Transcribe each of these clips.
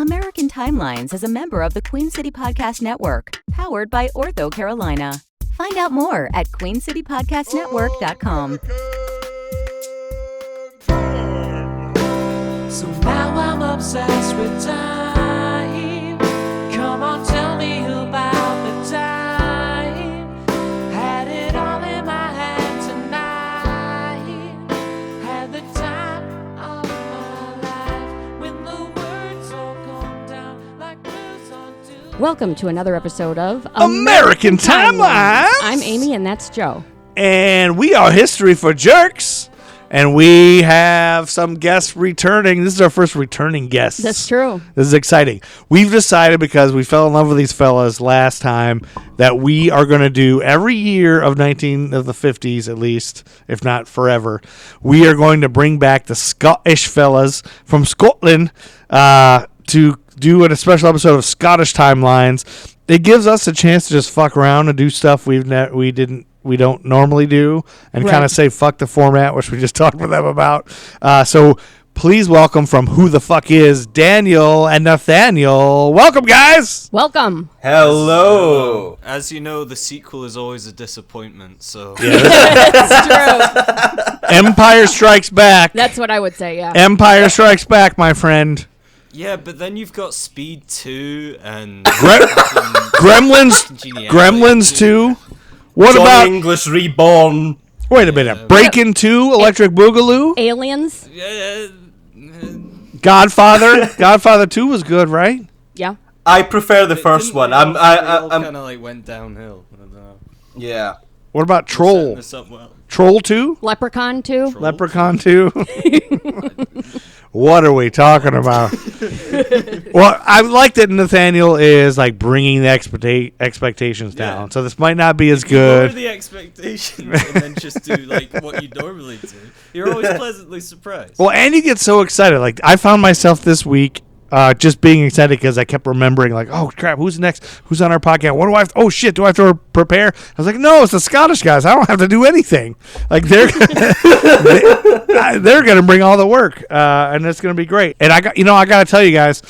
American Timelines is a member of the Queen City Podcast Network, powered by Ortho Carolina. Find out more at queencitypodcastnetwork.com. So now I'm obsessed with time. Come on, tell me about the time. Had it all in my hand tonight. Had the time of my life. When the words all come down like blues on dew. Welcome to another episode of American Timelines. I'm Amy, and that's Joe. And we are History for Jerks. And we have some guests returning. This is our first returning guest. That's true. This is exciting. We've decided, because we fell in love with these fellas last time, that we are going to do every year of the 50s at least, if not forever. We are going to bring back the Scottish fellas from Scotland to do a special episode of Scottish Timelines. It gives us a chance to just fuck around and do stuff we don't normally do, and kind of say fuck the format, which we just talked with them about. So please welcome from Who the Fuck Is, Daniel and Nathaniel. Welcome, guys. Welcome. Hello. As you know, the sequel is always a disappointment, so... That's true. Empire Strikes Back. That's what I would say, yeah. Empire Strikes Back, my friend. Yeah, but then you've got Speed 2 and... Gremlins 2. What Johnny about English Reborn? Wait a minute. Breakin' 2, Electric Boogaloo, Aliens. Godfather. Godfather 2 was good, right? Yeah. I prefer the first one. I'm kind of like went downhill. I don't know. yeah. What about Setting Troll? this up well. Troll 2? Leprechaun 2. Leprechaun 2? What are we talking about? Well, I like that Nathaniel is like bringing the expectations down. Yeah. So this might not be as Lower good. the expectations and then just do like what you normally do. You're always pleasantly surprised. Well, and you get so excited. Like, I found myself this week just being excited because I kept remembering, like, oh, crap, who's next? Who's on our podcast? What do I have? Oh, shit, do I have to prepare? I was like, no, it's the Scottish guys. I don't have to do anything. Like, they're they're going to bring all the work, and it's going to be great. And I got to tell you guys,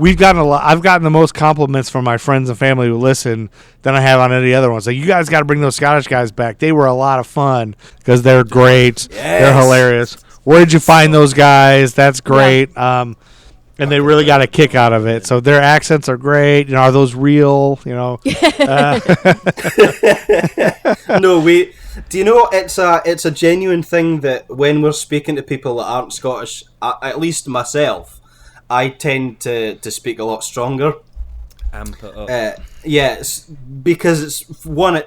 I've gotten the most compliments from my friends and family who listen than I have on any other ones. Like, you guys got to bring those Scottish guys back. They were a lot of fun because they're great. Yes. They're hilarious. Where did you find those guys? That's great. Yeah. And they really got a kick out of it. So their accents are great. You know, are those real? You know. No, do you know it's a genuine thing that when we're speaking to people that aren't Scottish, at least myself, I tend to speak a lot stronger. Amp it up. Yes, because it's funny.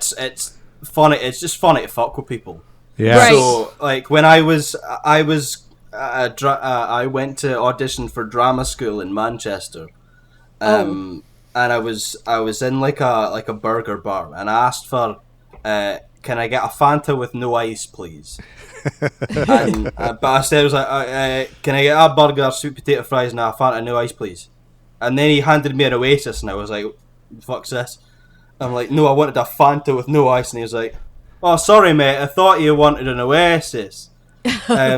It's just funny to fuck with people. Yeah. Right. So like when I went to audition for drama school in Manchester, and I was in like a burger bar, and I asked for, can I get a Fanta with no ice, please? And, but I said, I was like, can I get a burger, sweet potato fries, and a Fanta no ice, please? And then he handed me an Oasis, and I was like, fuck's this? I'm like, no, I wanted a Fanta with no ice, and he was like, oh, sorry, mate, I thought you wanted an Oasis. I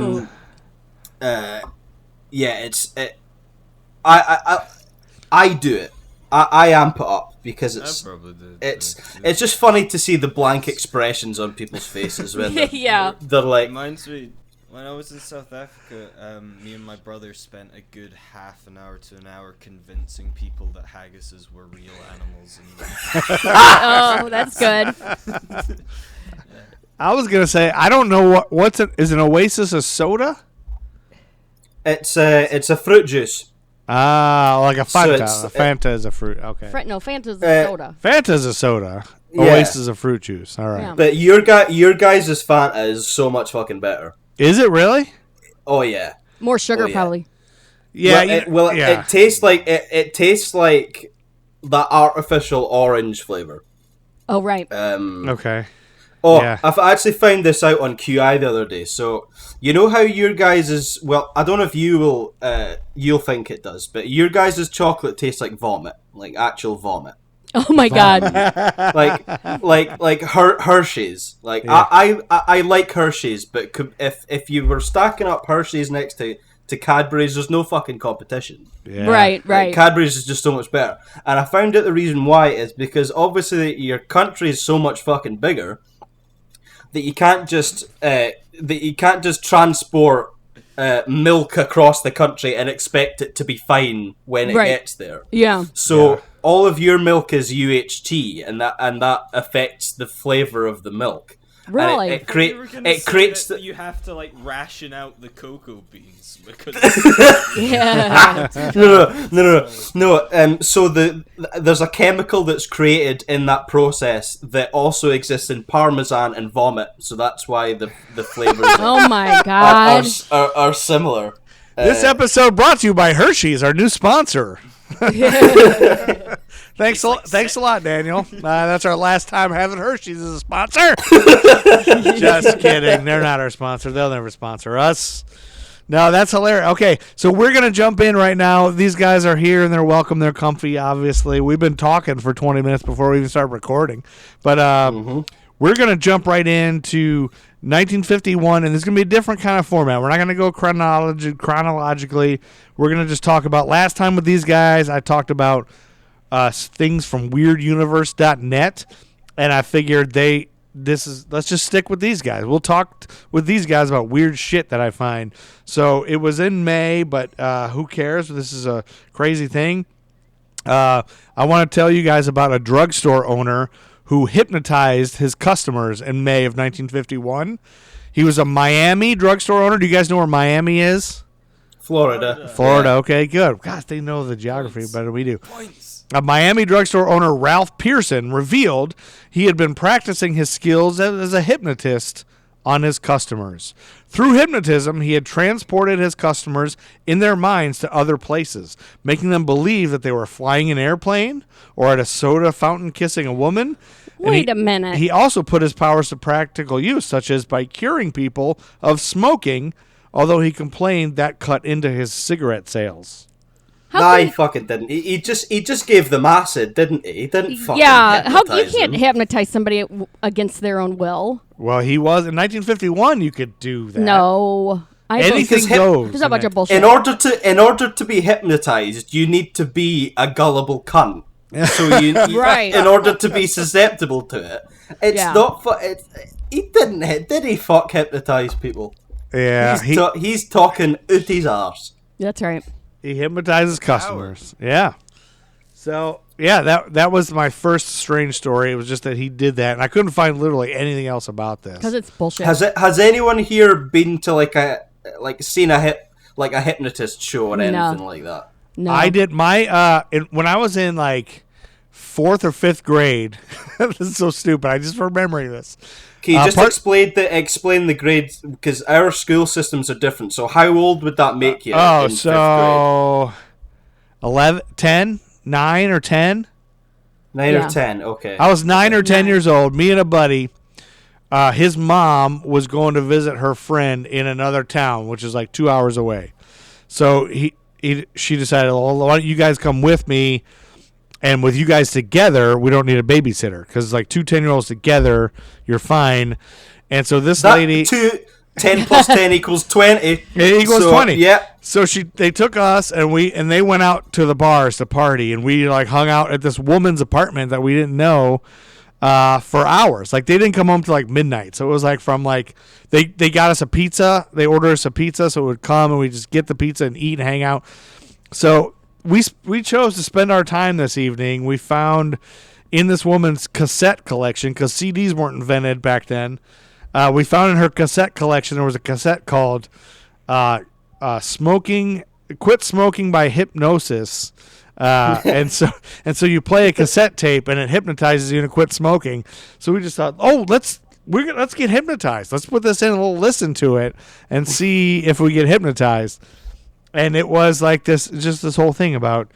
do it. I amp it up because I probably did. it's just funny to see the blank expressions on people's faces when Yeah. they're like, Reminds me, when I was in South Africa, me and my brother spent a good half an hour to an hour convincing people that haggises were real animals. Oh, that's good. I was gonna say, I don't know is an Oasis a soda? it's a fruit juice. Ah, like a Fanta. So Fanta is a fruit. Okay. No, Fanta's a soda. Fanta's a soda. Yeah. Oasis is a fruit juice. All right. Yeah. But your guys' Fanta is so much fucking better. Is it really? Oh yeah. More sugar, Oh, yeah. probably. Yeah. It tastes like it tastes like the artificial orange flavor. Oh, right. Okay. Oh, Yeah. I've actually found this out on QI the other day. So, you know how your guys' is, well, I don't know if you will, you'll think it does, but your guys' chocolate tastes like vomit, like actual vomit. Oh my god. like Hershey's. Like Yeah. I like Hershey's, but if you were stacking up Hershey's next to to Cadbury's, there's no fucking competition. Yeah. Right. Like, Cadbury's is just so much better. And I found out the reason why is because obviously your country is so much fucking bigger that you can't just transport milk across the country and expect it to be fine when it gets there. Yeah. So all of your milk is UHT, and that affects the flavor of the milk. Really? And it creates that you have to like ration out the cocoa beans because Yeah. No. So there's a chemical that's created in that process that also exists in parmesan and vomit. So that's why the flavors Oh my god. are similar. This episode brought to you by Hershey's, our new sponsor. Thanks a lot, Daniel. That's our last time having Hershey's as a sponsor. Just kidding. They're not our sponsor. They'll never sponsor us. No, that's hilarious. Okay, so we're going to jump in right now. These guys are here, and they're welcome. They're comfy, obviously. We've been talking for 20 minutes before we even start recording. But we're going to jump right into 1951, and it's going to be a different kind of format. We're not going to go chronologically. We're going to just talk about last time with these guys. I talked about things from weirduniverse.net, and I figured let's just stick with these guys. We'll talk with these guys about weird shit that I find. So it was in May, but who cares? This is a crazy thing. I want to tell you guys about a drugstore owner who hypnotized his customers in May of 1951. He was a Miami drugstore owner. Do you guys know where Miami is? Florida. Okay, good. Gosh, they know the geography better than we do. A Miami drugstore owner, Ralph Pearson, revealed he had been practicing his skills as a hypnotist on his customers. Through hypnotism, he had transported his customers in their minds to other places, making them believe that they were flying an airplane or at a soda fountain kissing a woman. Wait a minute. He also put his powers to practical use, such as by curing people of smoking, although he complained that cut into his cigarette sales. He fucking didn't. He just gave them acid, didn't he? He didn't fucking How you hypnotize can't them. hypnotize somebody against their own will? Well, he was in 1951. You could do that. No, Anything goes. There's a bunch of bullshit. In order to be hypnotized, you need to be a gullible cunt. So Right. In order to be susceptible to it, it's not. He didn't. Did he fuck hypnotize people? Yeah, he's talking out his arse. That's right. He hypnotizes customers. Yeah. So, yeah, that was my first strange story. It was just that he did that, and I couldn't find literally anything else about this. Because it's bullshit. Has anyone here been to seen a hypnotist show or anything like that? No. I did when I was in like 4th or 5th grade. This is so stupid. I just remembering this. Can you just explain the grades, because our school systems are different. So how old would that make you? In so 11, 10, 9 or 10? 9 or 10, okay. I was 9 or 10 years old. Me and a buddy. His mom was going to visit her friend in another town, which is like 2 hours away. So she decided, well, why don't you guys come with me? And with you guys together, we don't need a babysitter, because like 2 10-year-olds together, you're fine. And so this lady, 10 plus 10 equals 20. It equals 20. Yeah. So they took us and they went out to the bars to party, and we like hung out at this woman's apartment that we didn't know for hours. Like they didn't come home till like midnight. So it was like from like they got us a pizza. They ordered us a pizza, so it would come and we just get the pizza and eat and hang out. So we chose to spend our time this evening. We found in this woman's cassette collection, because CDs weren't invented back then. We found in her cassette collection there was a cassette called "Quit Smoking by Hypnosis," and so you play a cassette tape and it hypnotizes you to quit smoking. So we just thought, let's get hypnotized. Let's put this in and we'll listen to it and see if we get hypnotized. And it was like this whole thing about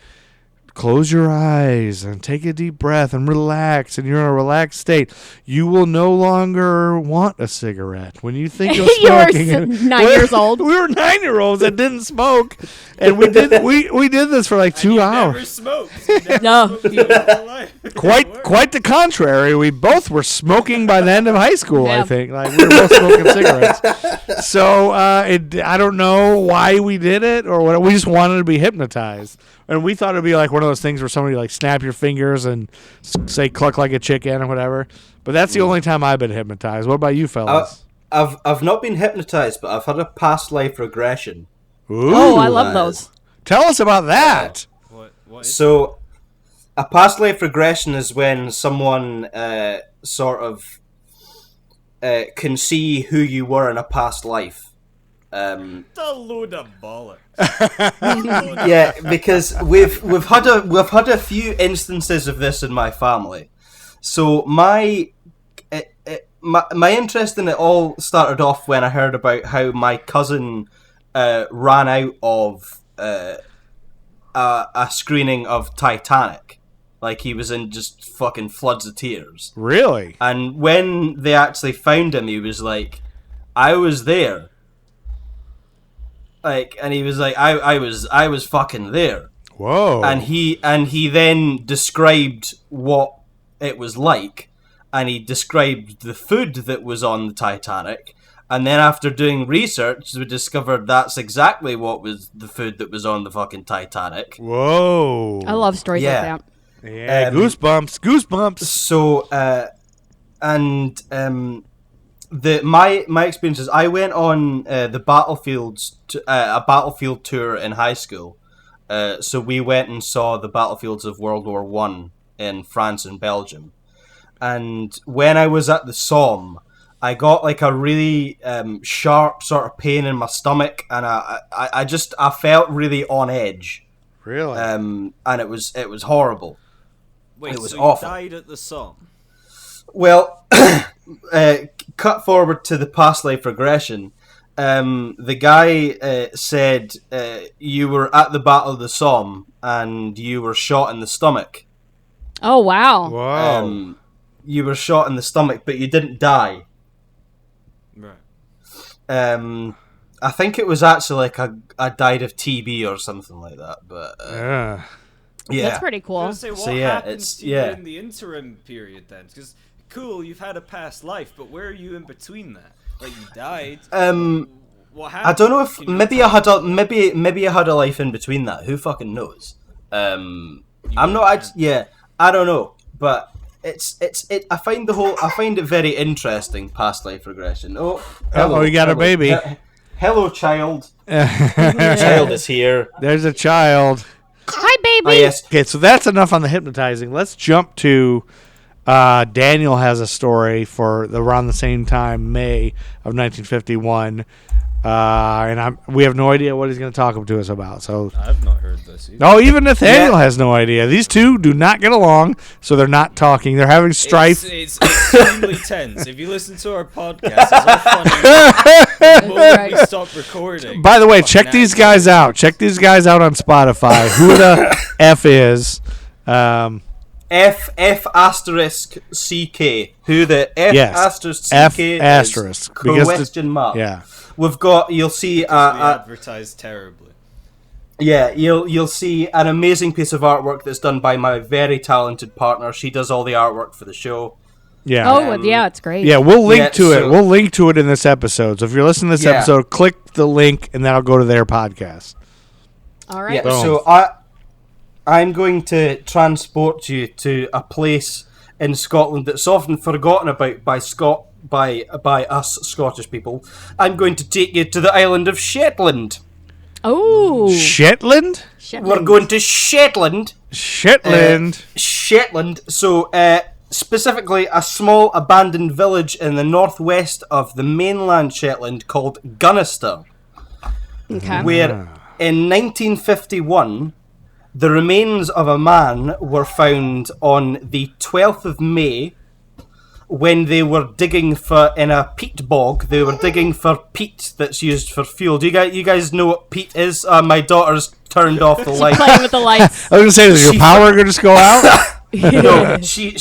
close your eyes and take a deep breath and relax, and you're in a relaxed state. You will no longer want a cigarette when you think of smoking. You were 9 years old. We were 9-year-olds that didn't smoke, and we did this for like 2 hours. Never smoked. No. Quite the contrary. We both were smoking by the end of high school. I Yeah. think like we were both smoking cigarettes. So I don't know why we did it or what. We just wanted to be hypnotized, and we thought it'd be like one of those things where somebody like snap your fingers and say "cluck like a chicken" or whatever. But that's the only time I've been hypnotized. What about you, fellas? I've not been hypnotized, but I've had a past life regression. Ooh, Oh, I love those. Tell us about that. What is So, a past life regression is when someone sort of can see who you were in a past life. a load of bollocks? Yeah, because we've had a few instances of this in my family. So my interest in it all started off when I heard about how my cousin ran out of a screening of Titanic. Like, he was in just fucking floods of tears. Really? And when they actually found him, he was like, I was there. Like, and he was like, I was fucking there. Whoa. And he then described what it was like, and he described the food that was on the Titanic. And then after doing research, we discovered that's exactly what was the food that was on the fucking Titanic. Whoa. I love stories Yeah. like that. Yeah, goosebumps. So, my experience is I went on the battlefields a battlefield tour in high school. So we went and saw the battlefields of World War One in France and Belgium. And when I was at the Somme, I got like a really sharp sort of pain in my stomach, and I felt really on edge. Really? And it was horrible. Wait, It was so awful. you died at the Somme? Well, cut forward to the past life regression. The guy said you were at the Battle of the Somme and you were shot in the stomach. Oh, wow. Whoa. You were shot in the stomach, but you didn't die. Right. I think it was actually like I died of TB or something like that. But Yeah. yeah, That's pretty I cool. was gonna say, what So, yeah, happens it's- to you yeah. in the interim period then? Because, cool, you've had a past life, but where are you in between that? Like, you died. What happened? I don't know if Can you maybe I had a maybe I had a life in between that. Who fucking knows? I'm not. I don't know, but I find it very interesting. Past life regression. Oh, Uh-oh, you got a baby. Hello, child. Child is here. There's a child. Hi, baby. Oh yes. Okay, so that's enough on the hypnotizing. Let's jump to Daniel has a story for around the same time, May of 1951. And we have no idea what he's going to talk to us about. So, I've not heard this either. no, even Nathaniel Yeah. has no idea. These two do not get along, so they're not talking. They're having strife. It's extremely tense. If you listen to our podcast, it's all funny. The moment we stop recording. By the way, fucking check these angry. guys out. Check these guys out on Spotify. Who the F is? F asterisk CK. Who the F Yes. asterisk CK F is? asterisk, because Question mark. Yeah. We've got. You'll see. We advertise terribly. Yeah, you'll see an amazing piece of artwork that's done by my very talented partner. She does all the artwork for the show. Yeah. Oh, yeah, it's great. Yeah, we'll link Yeah, to it. so- We'll link to it in this episode. So if you're listening to this Yeah. episode, click the link and that'll go to their podcast. All right. Yeah, Boom. so I'm going to transport you to a place in Scotland that's often forgotten about by us Scottish people. I'm going to take you to the island of Shetland. Oh. Shetland? We're going to Shetland. Shetland. Shetland. So, specifically, a small abandoned village in the northwest of the mainland Shetland called Gunnister, Okay. where in 1951, the remains of a man were found on the 12th of May when they were digging in a peat bog. They were digging for peat that's used for fuel. Do you guys know what peat is? My daughter's turned off the light. Playing with the lights. I was going to say, does your She- power going to just go out? No, she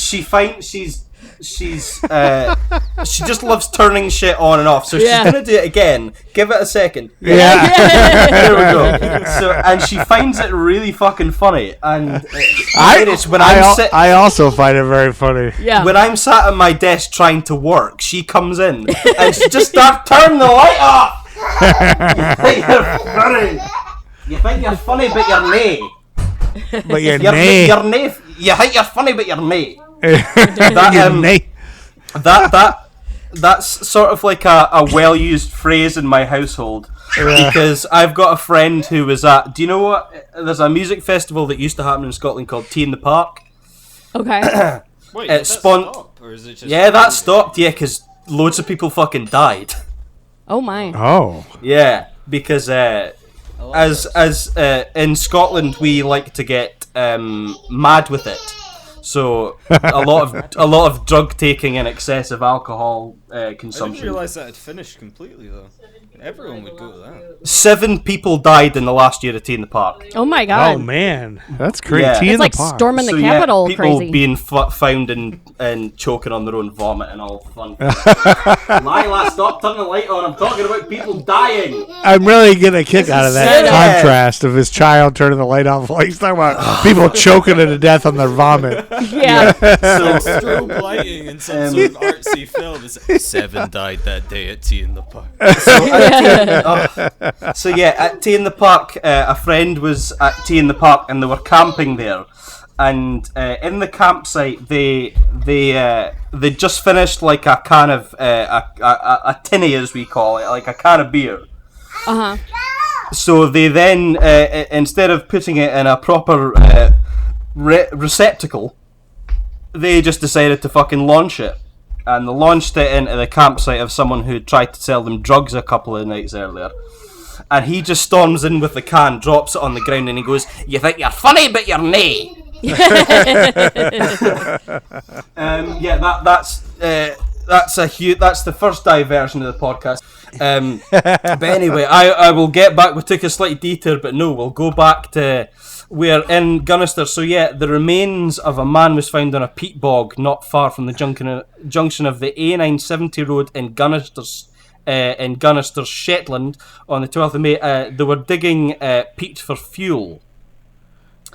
just loves turning shit on and off. So Yeah. she's gonna do it again. Give it a second. Yeah. There we go. So, and she finds it really fucking funny, and I also find it very funny. Yeah. When I'm sat at my desk trying to work, she comes in and she just starts turning the light off. You think you're funny, but you're nay. But you're You're nay. nay. You think you're funny, but you're nay. You're nay. That's sort of like a well-used phrase in my household. Because I've got a friend who was at... Do you know what? There's a music festival that used to happen in Scotland called Tea in the Park. Okay. Wait, did that stop? Or is it just Yeah, that stopped, because loads of people fucking died. Oh my. Oh. Yeah, because as in Scotland we like to get mad with it. So a lot of drug taking and excessive alcohol I didn't consumption. realise that had finished completely though. Everyone would go to that. 7 people died in the last year at Tea in the Park. Oh my god. Oh man, that's crazy. Yeah. Tea in It's like the park. storming the So Capitol people crazy. being found and choking on their own vomit and all fun. Lila, stop turning the light on. I'm talking about people dying. I'm really getting a kick out of that sad. contrast of his child turning the light off. Like he's talking about people choking to death on their vomit. Yeah. Strobe lighting in some sort of artsy film. It's 7 died that day at Tea in the Park. So yeah, at Tea in the Park, a friend was at Tea in the Park and they were camping there. And in the campsite, they just finished like a can of a tinny, as we call it, like a can of beer. Uh-huh. So they then, instead of putting it in a proper receptacle, they just decided to fucking launch it. And they launched it into the campsite of someone who tried to sell them drugs a couple of nights earlier. And he just storms in with the can, drops it on the ground, and he goes, "You think you're funny, but you're nay." Yeah, that's the first diversion of the podcast. But anyway, I will get back. We took a slight detour, but no, we'll go back to we're in Gunnister. So yeah, the remains of a man was found on a peat bog not far from the junction of the A970 road in Gunnister, Shetland, on the 12th of May. They were digging peat for fuel.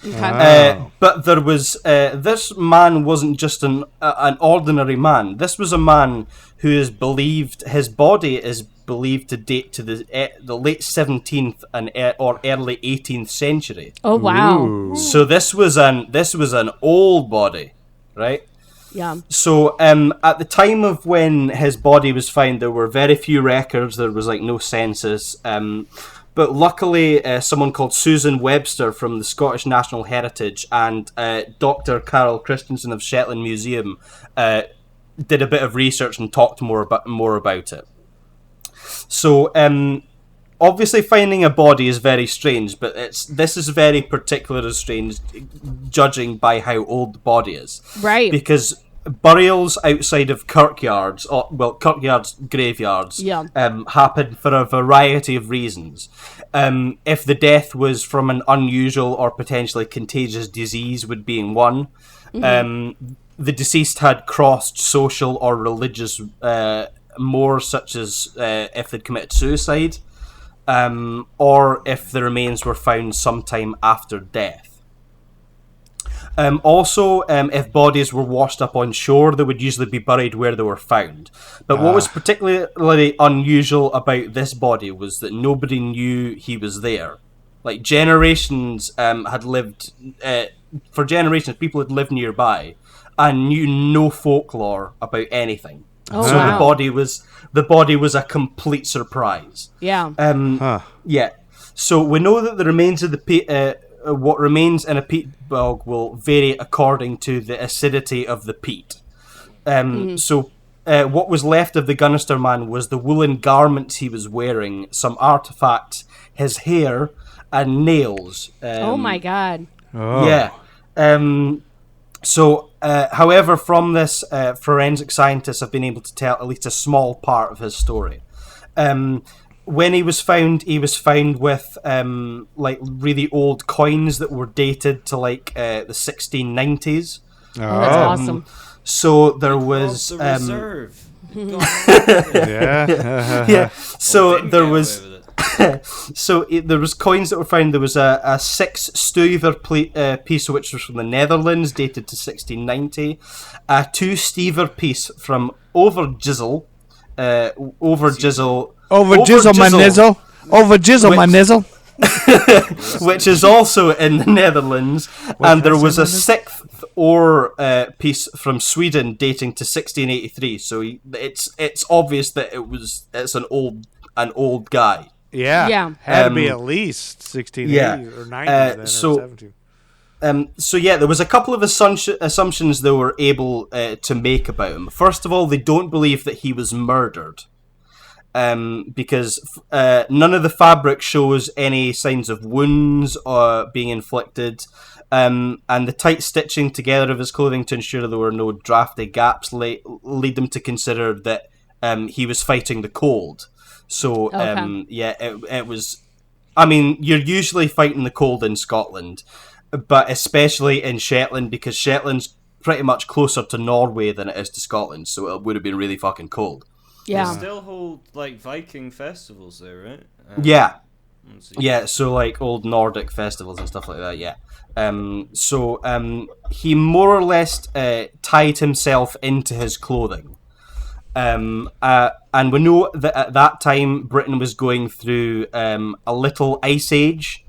Okay. But there was this man wasn't just an ordinary man. This was a man who is believed, his body is believed to date to the late 17th or early 18th century. Oh wow. Ooh. So this was an old body, right? Yeah. So at the time of when his body was found, there were very few records. There was like no census. But luckily, someone called Susan Webster from the Scottish National Heritage and Dr. Carol Christensen of Shetland Museum did a bit of research and talked more about it. So obviously finding a body is very strange, but this is very particularly strange, judging by how old the body is. Right. Because burials outside of kirkyards, graveyards, Yeah. happen for a variety of reasons. If the death was from an unusual or potentially contagious disease would be in one. Mm-hmm. The deceased had crossed social or religious mores, such as if they'd committed suicide, or if the remains were found sometime after death. Also, if bodies were washed up on shore, they would usually be buried where they were found. But what was particularly unusual about this body was that nobody knew he was there. Like, generations had lived... for generations, people had lived nearby and knew no folklore about anything. Oh, So wow. the body was a complete surprise. Yeah. Yeah. So we know that the remains of the peat, what remains in a peat bog will vary according to the acidity of the peat. So what was left of the Gunnister Man was the woolen garments he was wearing, some artifacts, his hair, and nails. Oh my god. Oh. Yeah. However, from this, forensic scientists have been able to tell at least a small part of his story. When he was found with like really old coins that were dated to like the 1690s. Oh, that's awesome. So there was The reserve. Yeah. yeah. So Didn't there get was away with it. So there was coins that were found. There was a 6 stuiver piece, which was from the Netherlands, dated to 1690. A 2 stever piece from Overijssel. Overijssel my nizzle. Overijssel my nizzle. which is also in the Netherlands. And there was a 6th ore piece from Sweden, dating to 1683. So it's obvious that it's an old guy. Yeah. Had to be at least 1680 or 90 then, or 17. So there was a couple of assumptions they were able to make about him. First of all, they don't believe that he was murdered, because none of the fabric shows any signs of wounds being inflicted, and the tight stitching together of his clothing to ensure there were no drafty gaps lead them to consider that he was fighting the cold. So it was. I mean, you're usually fighting the cold in Scotland, but especially in Shetland, because Shetland's pretty much closer to Norway than it is to Scotland, so it would have been really fucking cold. Yeah. They still hold like Viking festivals there, right? Yeah, so like old Nordic festivals and stuff like that, yeah. He more or less tied himself into his clothing. And we know that at that time Britain was going through a little ice age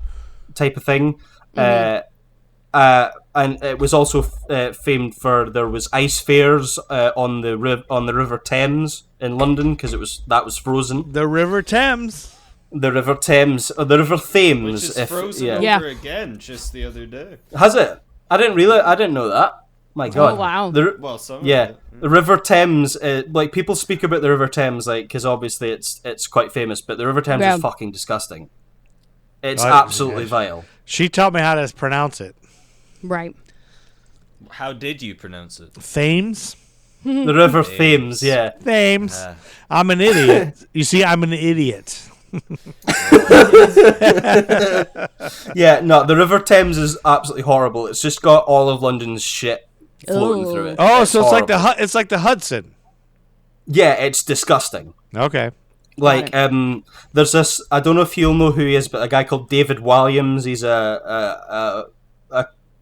type of thing. And it was also famed for there was ice fairs on the River Thames in London, because that was frozen. The River Thames. The River Thames, or the River Thames, which is frozen over again just the other day. Has it? I didn't know that. My God! Oh wow! The River Thames. Like, people speak about the River Thames, like, because obviously it's quite famous, but the River Thames is fucking disgusting. It's absolutely vile. She taught me how to pronounce it. Right. How did you pronounce it? Thames. The River Thames, yeah. Thames. I'm an idiot. You see, I'm an idiot. Yeah, no, the River Thames is absolutely horrible. It's just got all of London's shit floating through it. Oh, so it's like the Hudson. Yeah, it's disgusting. Okay. Like, there's this. I don't know if you'll know who he is, but a guy called David Walliams. He's a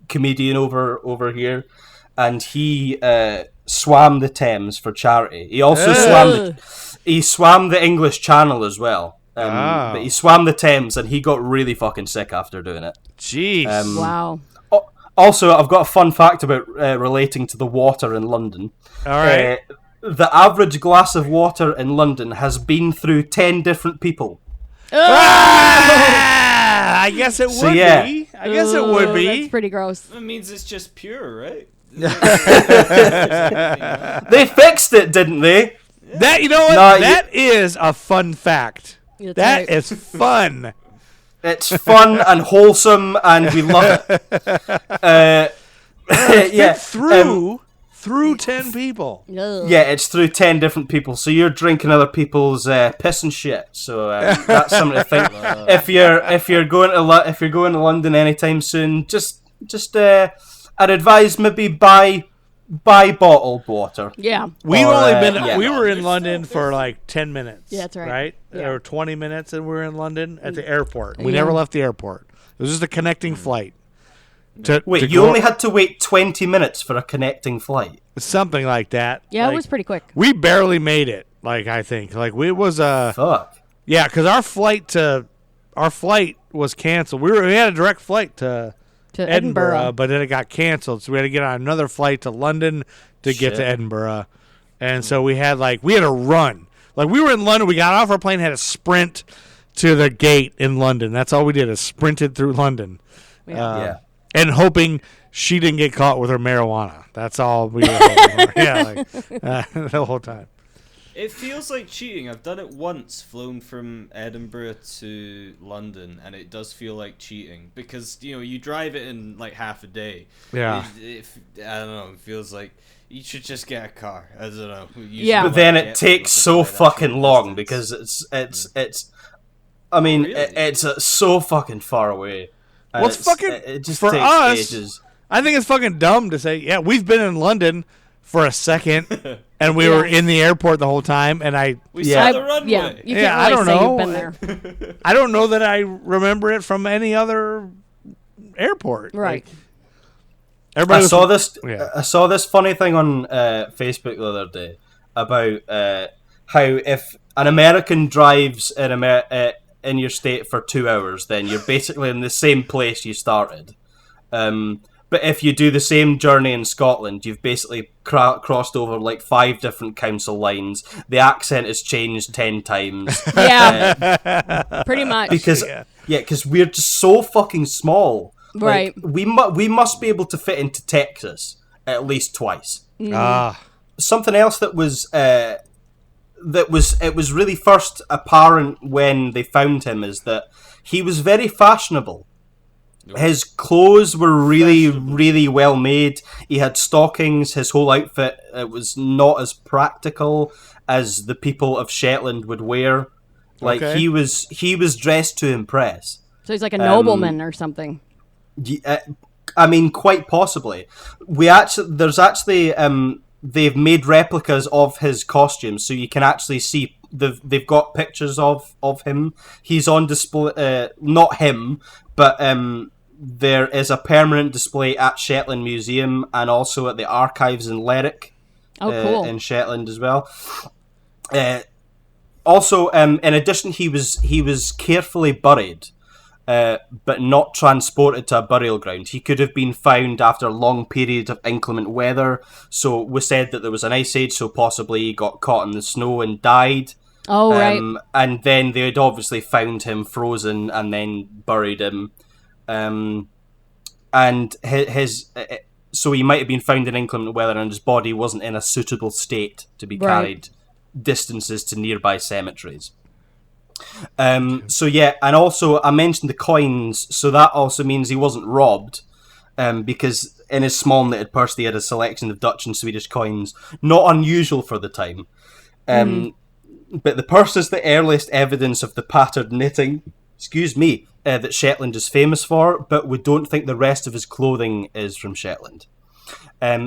comedian over here, and he swam the Thames for charity. He also swam the English Channel as well. But he swam the Thames, and he got really fucking sick after doing it. Jeez. Wow. Also, I've got a fun fact about relating to the water in London. All right. The average glass of water in London has been through 10 different people. I guess it would be. I guess it would be. That's pretty gross. That means it's just pure, right? They fixed it, didn't they? That, you know what? That is a fun fact. That is fun. It's fun and wholesome, and we love it. Yeah. Through 10 people. Yeah, it's through 10 different people. So you're drinking other people's piss and shit. So that's something to think. If you're going to London anytime soon, just I'd advise maybe buy bottled water. Yeah. We were in London for like 10 minutes. Yeah, that's right. Yeah. Or 20 minutes, and we were in London at the airport. We never left the airport. It was just a connecting flight. You only had to wait 20 minutes for a connecting flight? Something like that. Yeah, it was pretty quick. We barely made it, I think. It was Fuck. Yeah, because our flight was canceled. We had a direct flight to Edinburgh, but then it got canceled, so we had to get on another flight to London to get to Edinburgh. And so we had a run. Like, we were in London, we got off our plane, had to sprint to the gate in London. That's all we did, is sprinted through London. Yeah. And hoping she didn't get caught with her marijuana. That's all we were hoping for. Yeah, the whole time. It feels like cheating. I've done it once, flown from Edinburgh to London, and it does feel like cheating because you drive it in like half a day. Yeah. I don't know. It feels like you should just get a car. I don't know. Yeah. But then it takes so fucking long because it's. I mean, it's so fucking far away. Well, it's fucking it just for takes us. Ages. I think it's fucking dumb to say, yeah, we've been in London for a second, and we were in the airport the whole time, and We saw the runway. Yeah, you can't I really don't say know. you've been there. I don't know that I remember it from any other airport. Right. Like, everybody I saw this. Yeah. I saw this funny thing on Facebook the other day about how if an American drives in your state for 2 hours, then you're basically in the same place you started. But if you do the same journey in Scotland, you've basically crossed over like 5 different council lines. The accent has changed 10 times. Yeah, pretty much. Because we're just so fucking small. Right. Like, we must be able to fit into Texas at least twice. Something else that was it was really first apparent when they found him is that he was very fashionable. His clothes were really well made. He had stockings. His whole outfit was not as practical as the people of Shetland would wear. Like he was dressed to impress. So he's like a nobleman or something. I mean, quite possibly. They've made replicas of his costumes, so you can actually see. They've got pictures of him. He's on display. Not him, but there is a permanent display at Shetland Museum and also at the archives in Lerwick. Oh, cool. In Shetland as well. Also, in addition, he was carefully buried. But not transported to a burial ground. He could have been found after a long period of inclement weather. So we said that there was an ice age, so possibly he got caught in the snow and died. Oh, right. And then they had obviously found him frozen and then buried him. And so he might have been found in inclement weather and his body wasn't in a suitable state to be carried distances to nearby cemeteries. So yeah, and also I mentioned the coins, so that also means he wasn't robbed, because in his small knitted purse he had a selection of Dutch and Swedish coins, not unusual for the time. But the purse is the earliest evidence of the patterned knitting, that Shetland is famous for, but we don't think the rest of his clothing is from Shetland.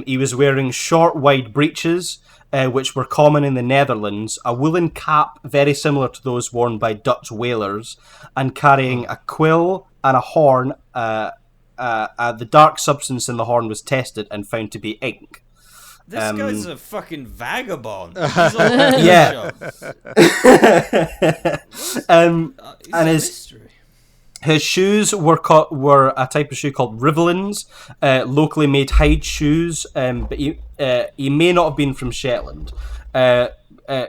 He was wearing short, wide breeches, which were common in the Netherlands, a woolen cap very similar to those worn by Dutch whalers, and carrying a quill and a horn. The dark substance in the horn was tested and found to be ink. This guy's a fucking vagabond. He's all yeah. and his shoes were a type of shoe called Rivelins, locally made hide shoes, but he may not have been from Shetland.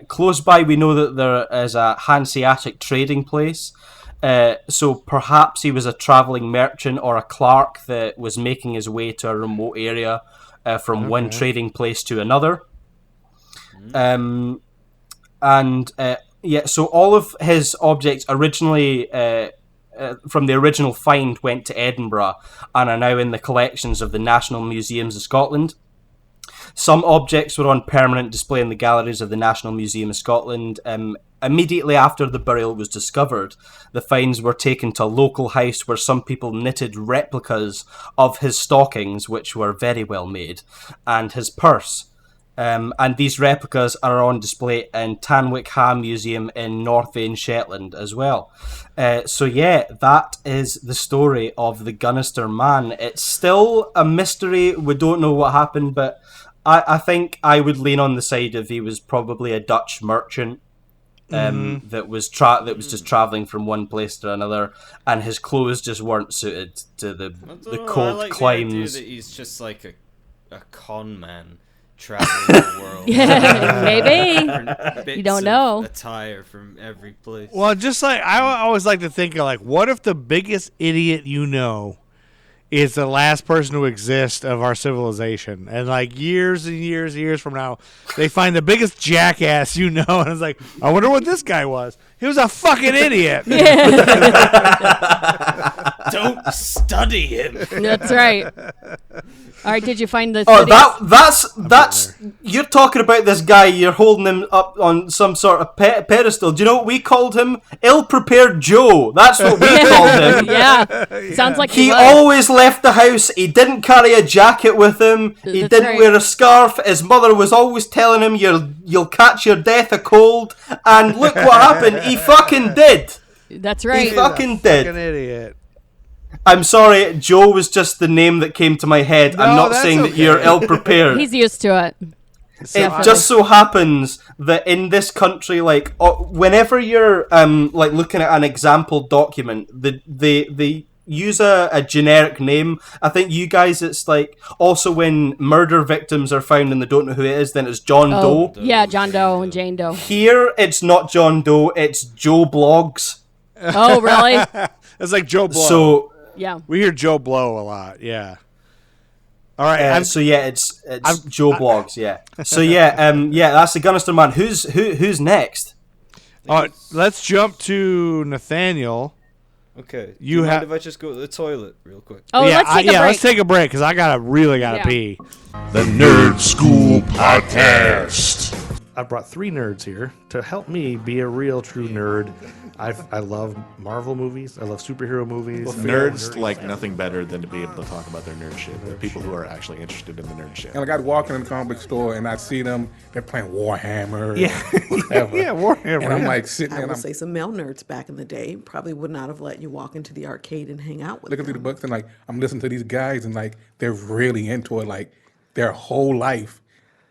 Close by, we know that there is a Hanseatic trading place, so perhaps he was a travelling merchant or a clerk that was making his way to a remote area from one trading place to another. So all of his objects originally... from the original find went to Edinburgh and are now in the collections of the National Museums of Scotland. Some objects were on permanent display in the galleries of the National Museum of Scotland. Immediately after the burial was discovered, the finds were taken to a local house where some people knitted replicas of his stockings, which were very well made, and his purse. And these replicas are on display in Tanwick Ha Museum in North Vane, Shetland as well. So yeah, that is the story of the Gunnister Man. It's still a mystery. We don't know what happened, but I think I would lean on the side of he was probably a Dutch merchant that was just travelling from one place to another, and his clothes just weren't suited to the cold I like climes. The idea that he's just like a con man. Traveling the world. Yeah, maybe. You don't know. Attire from every place. Well, just like I always like to think of, like, what if the biggest idiot you know is the last person to exist of our civilization, and like years and years from now, they find the biggest jackass you know, and it's like, I wonder what this guy was. He was a fucking idiot. Don't study him. That's right. All right, did you find the? Oh, that's You're talking about this guy, you're holding him up on some sort of pedestal. Do you know what we called him? Ill-prepared Joe. That's what we called him. Yeah. Sounds like He was. always left the house. He didn't carry a jacket with him. He That's didn't right. wear a scarf. His mother was always telling him, you'll catch your death of cold. And look what happened. He fucking did. That's He right. fucking did. Fucking idiot. I'm sorry, Joe was just the name that came to my head. I'm No, not that's saying that okay. you're ill-prepared. He's used to it. It just so happens that in this country, like, whenever you're like looking at an example document, they use a generic name. I think you guys, it's like also when murder victims are found and they don't know who it is, then it's John Doe. Yeah, John Doe and Jane Doe. Here, it's not John Doe, it's Joe Blogs. Oh, really? It's like Joe Blow. So Yeah. we hear Joe Blow a lot. Yeah. All right. so yeah, it's Joe Blogs. Yeah. So yeah, that's the Gunnister Man. Who's next? Let's jump to Nathaniel. Okay. Do You you mind have- if I just go to the toilet real quick? Oh, let's take a break. Let's take a break because I really gotta Yeah. pee. The Nerd School Podcast. I brought 3 nerds here to help me be a real true nerd. I love Marvel movies. I love superhero movies. Nerds like nothing better than to be able to talk about their nerd shit. The people who are actually interested in the nerd shit. And like I'd walk in the comic book store and I'd see them, they're playing Warhammer. Yeah. Whatever. Yeah, Warhammer. And I'm like sitting I there will and I'm say some male nerds back in the day probably would not have let you walk into the arcade and hang out with looking through them. the books and like I'm listening to these guys and like they're really into it. Like their whole life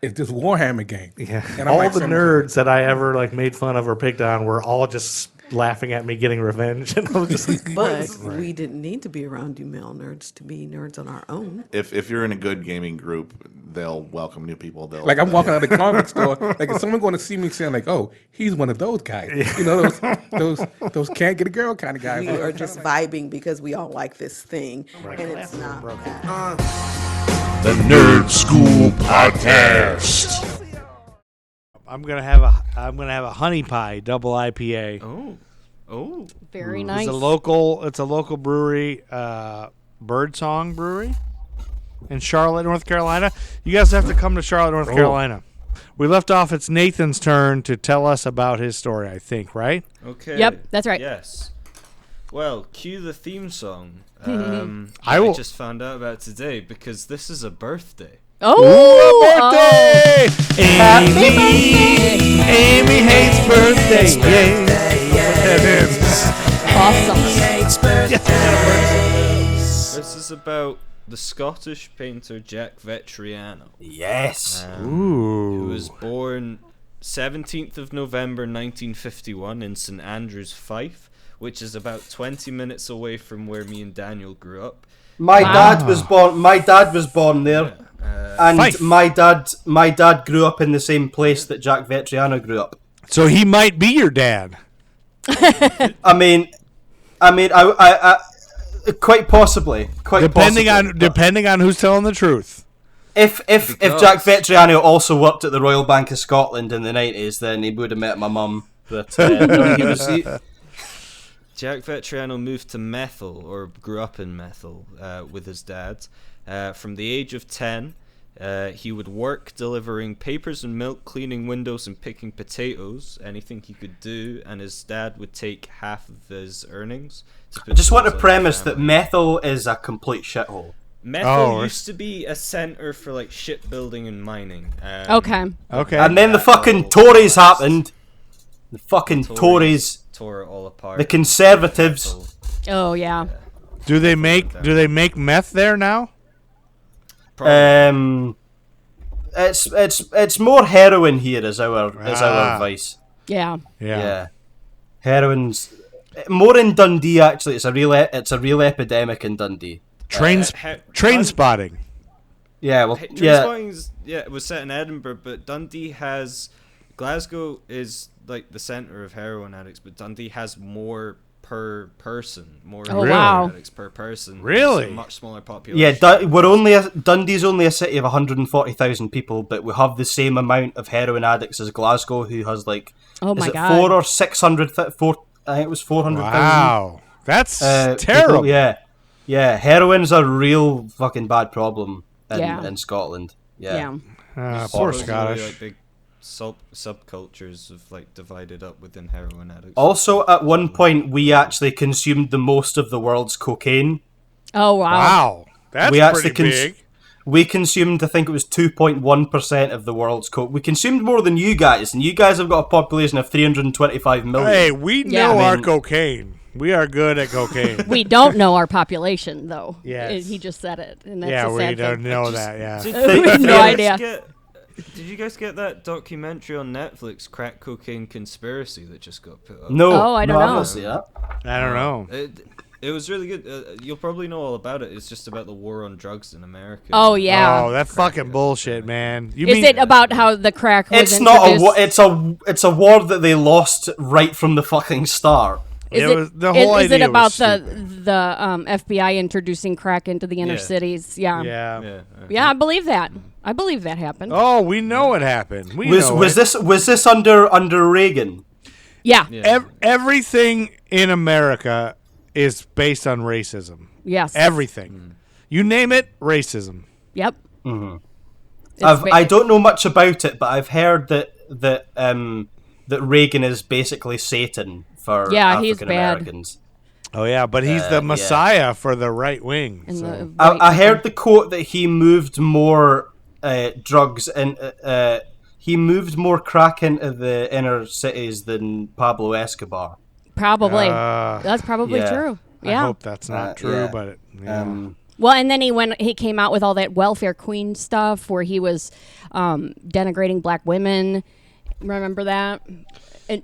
is this Warhammer game. Yeah. And I'm All like, the some- nerds that I ever like made fun of or picked on were all just laughing at me getting revenge. And I was just like, But we didn't need to be around you male nerds to be nerds on our own. If you're in a good gaming group, they'll welcome new people. They'll Like I'm walking out of the comic store, like if someone going to see me saying like, "Oh, he's one of those guys," you know, those can't get a girl kind of guys. We are just vibing because we all like this thing, and it's not that. The Nerd School Podcast. I'm gonna have a honey pie double IPA. Oh. Very nice. It's a local brewery, Birdsong Brewery in Charlotte, North Carolina. You guys have to come to Charlotte, North Carolina. We left off. It's Nathan's turn to tell us about his story, I think, right? Okay. Yep, that's right. Yes. Well, cue the theme song. I will- I just found out about today because this is a birthday. Birthday! Amy hates birthday. Awesome. This is about the Scottish painter Jack Vatriano, Yes. who was born 17th of November 1951 in St Andrews, Fife, which is about 20 minutes away from where me and Daniel grew up. My dad was born there. And Fife. my dad grew up in the same place that Jack Vatriano grew up. So he might be your dad. I mean, I quite possibly. Depending on who's telling the truth. If Jack Vatriano also worked at the Royal Bank of Scotland in the 90s, then he would have met my mum. But no, Jack Vatriano moved to Methil, or grew up in Methil, with his dad. From the age of 10, he would work delivering papers and milk, cleaning windows and picking potatoes, anything he could do, and his dad would take half of his earnings. I just want to premise that Methil is a complete shithole. Methil used to be a centre for like shipbuilding and mining. Okay. Okay. And then the fucking Tories happened. The fucking Tories, tore it all apart. the Conservatives. Oh, yeah. Do they make meth there now? It's more heroin here is our vice. Yeah. Yeah. Heroin's more in Dundee actually. It's a real epidemic in Dundee. Train spotting. Yeah, well, Trainspotting's it was set in Edinburgh, but Glasgow is like the centre of heroin addicts, but Dundee has more per person, Oh, wow. addicts per person. Really? It's a much smaller population. Yeah, Dundee's only a city of 140,000 people, but we have the same amount of heroin addicts as Glasgow, who has like Oh, my is it God. 4 or 600? I think it was 400,000. Wow, that's people, terrible. yeah. Heroin's a real fucking bad problem in Yeah. Scotland. Yeah. Poor Supposedly, Scottish. like big subcultures have like divided up within heroin addicts. Also, at one point, we actually consumed the most of the world's cocaine. Oh, wow. Wow. That's We actually pretty big. We consumed, I think it was 2.1% of the world's coke. We consumed more than you guys, and you guys have got a population of 325 million. Hey, we Yeah. know I our mean- cocaine. We are good at cocaine. We don't know our population, though. Yes. He just said it. And that's Yeah, a we sad don't thing. know that, yeah. Did, We have no you guys idea. Did you guys get that documentary on Netflix, Crack Cocaine Conspiracy, that just got put up? No, Oh, I don't know. I haven't seen that. I don't know. It was really good. You'll probably know all about it. It's just about the war on drugs in America. Oh, yeah. Oh, that fucking bullshit, man. You Is mean it about how the crack was It's not a introduced? war. It's a war that they lost right from the fucking start. Is It it, was- the whole is it idea about was the FBI introducing crack into the inner Yeah. cities? Yeah. Yeah. Yeah, I believe that. I believe that happened. Oh, we know it happened. We Was know was it. this under Reagan? Yeah. Yeah. Everything in America is based on racism. Yes. Everything. You name it, racism. Yep. Mm-hmm. It's I don't know much about it, but I've heard that Reagan is basically Satan for Yeah, he's African bad. Americans. Oh yeah, but he's the yeah. messiah for the right wing. And So. the I right- heard the quote that he moved more drugs and he moved more crack into the inner cities than Pablo Escobar. Probably. That's probably yeah. true. I Yeah. hope that's not true, yeah. but yeah. Well, and then he came out with all that welfare queen stuff where he was denigrating black women. Remember that?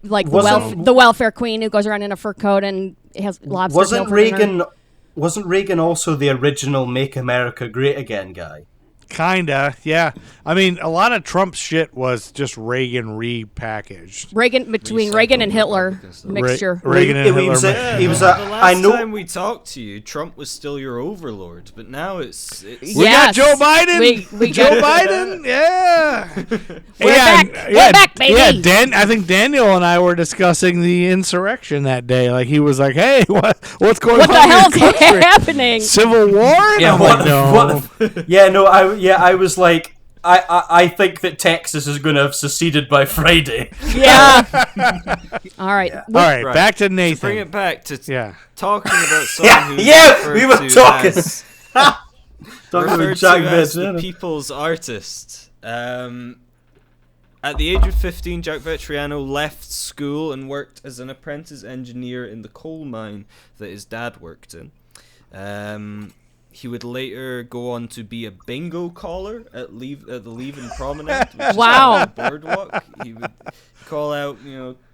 Like the welfare queen who goes around in a fur coat and has lobster tail Wasn't for dinner. Reagan also the original "Make America Great Again" guy? Kinda, yeah. I mean, a lot of Trump's shit was just Reagan repackaged. Between Reagan and Hitler mixture. Reagan and He Hitler. was The last time we talked to you, Trump was still your overlord, but now it's We got Joe Biden. We Joe got- Biden. Yeah. We're back. We're back, baby. Yeah, I think Daniel and I were discussing the insurrection that day. Like he was like, "Hey, what's going What on? the in your hell's country? happening? Civil war?" And Yeah, I'm what like, the- no. what the- yeah, no, I was like, I think that Texas is going to have seceded by Friday. Yeah. All right. All right, Right. back to To Nathan. bring it back to Yeah. talking about someone who's Yeah, we referred were to talking. as- Talking referred about Jack to as the Vatriano. people's artist. At the age of 15, Jack Vatriano left school and worked as an apprentice engineer in the coal mine that his dad worked in. He would later go on to be a bingo caller at the Leaving Promenade, which is Wow. on the boardwalk. He would call out,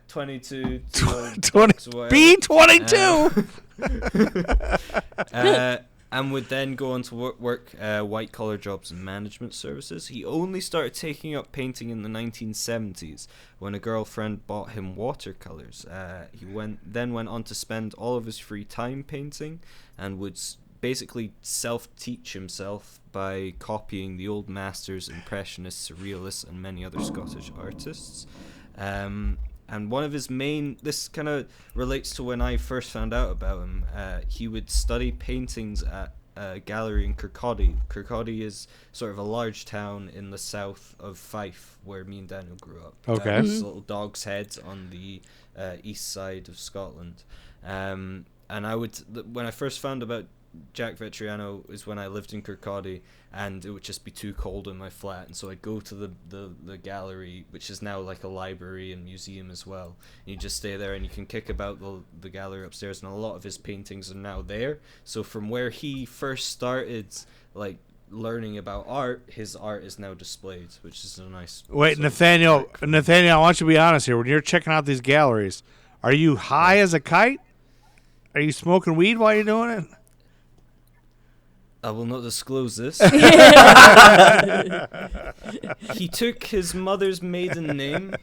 22 B22. and would then go on to work white collar jobs and management services. He only started taking up painting in the 1970s when a girlfriend bought him watercolors. He then went on to spend all of his free time painting and would basically self-teach himself by copying the old masters, impressionists, surrealists, and many other Scottish artists. And one of his this kind of relates to when I first found out about him. He would study paintings at a gallery in Kirkcaldy. Kirkcaldy is sort of a large town in the south of Fife, where me and Daniel grew up. Okay. It's little dog's heads on the east side of Scotland. And when I first found about Jack Vatriano is when I lived in Kirkcaldy, and it would just be too cold in my flat, and so I'd go to the gallery, which is now like a library and museum as well, and you just stay there and you can kick about the gallery upstairs, and a lot of his paintings are now there. So from where he first started like learning about art, his art is now displayed, which is a nice Wait, sort of Nathaniel, trick. I want you to be honest here. When you're checking out these galleries, are you high as a kite? Are you smoking weed while you're doing it? I will not disclose this. He took his mother's maiden name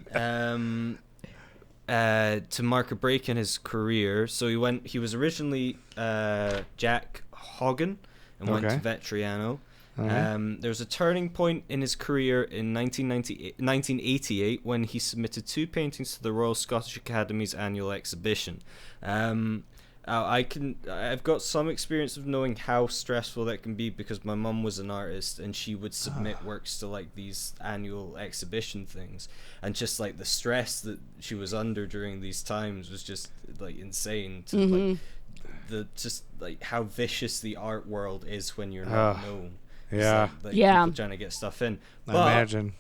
to mark a break in his career. So he was originally Jack Hogan and went to Vetriano. There was a turning point in his career in 1988 when he submitted 2 paintings to the Royal Scottish Academy's annual exhibition. I've got some experience of knowing how stressful that can be because my mum was an artist and she would submit works to like these annual exhibition things, and just like the stress that she was under during these times was just like insane to like just like how vicious the art world is when you're not known. Yeah. Like people trying to get stuff in. But I imagine.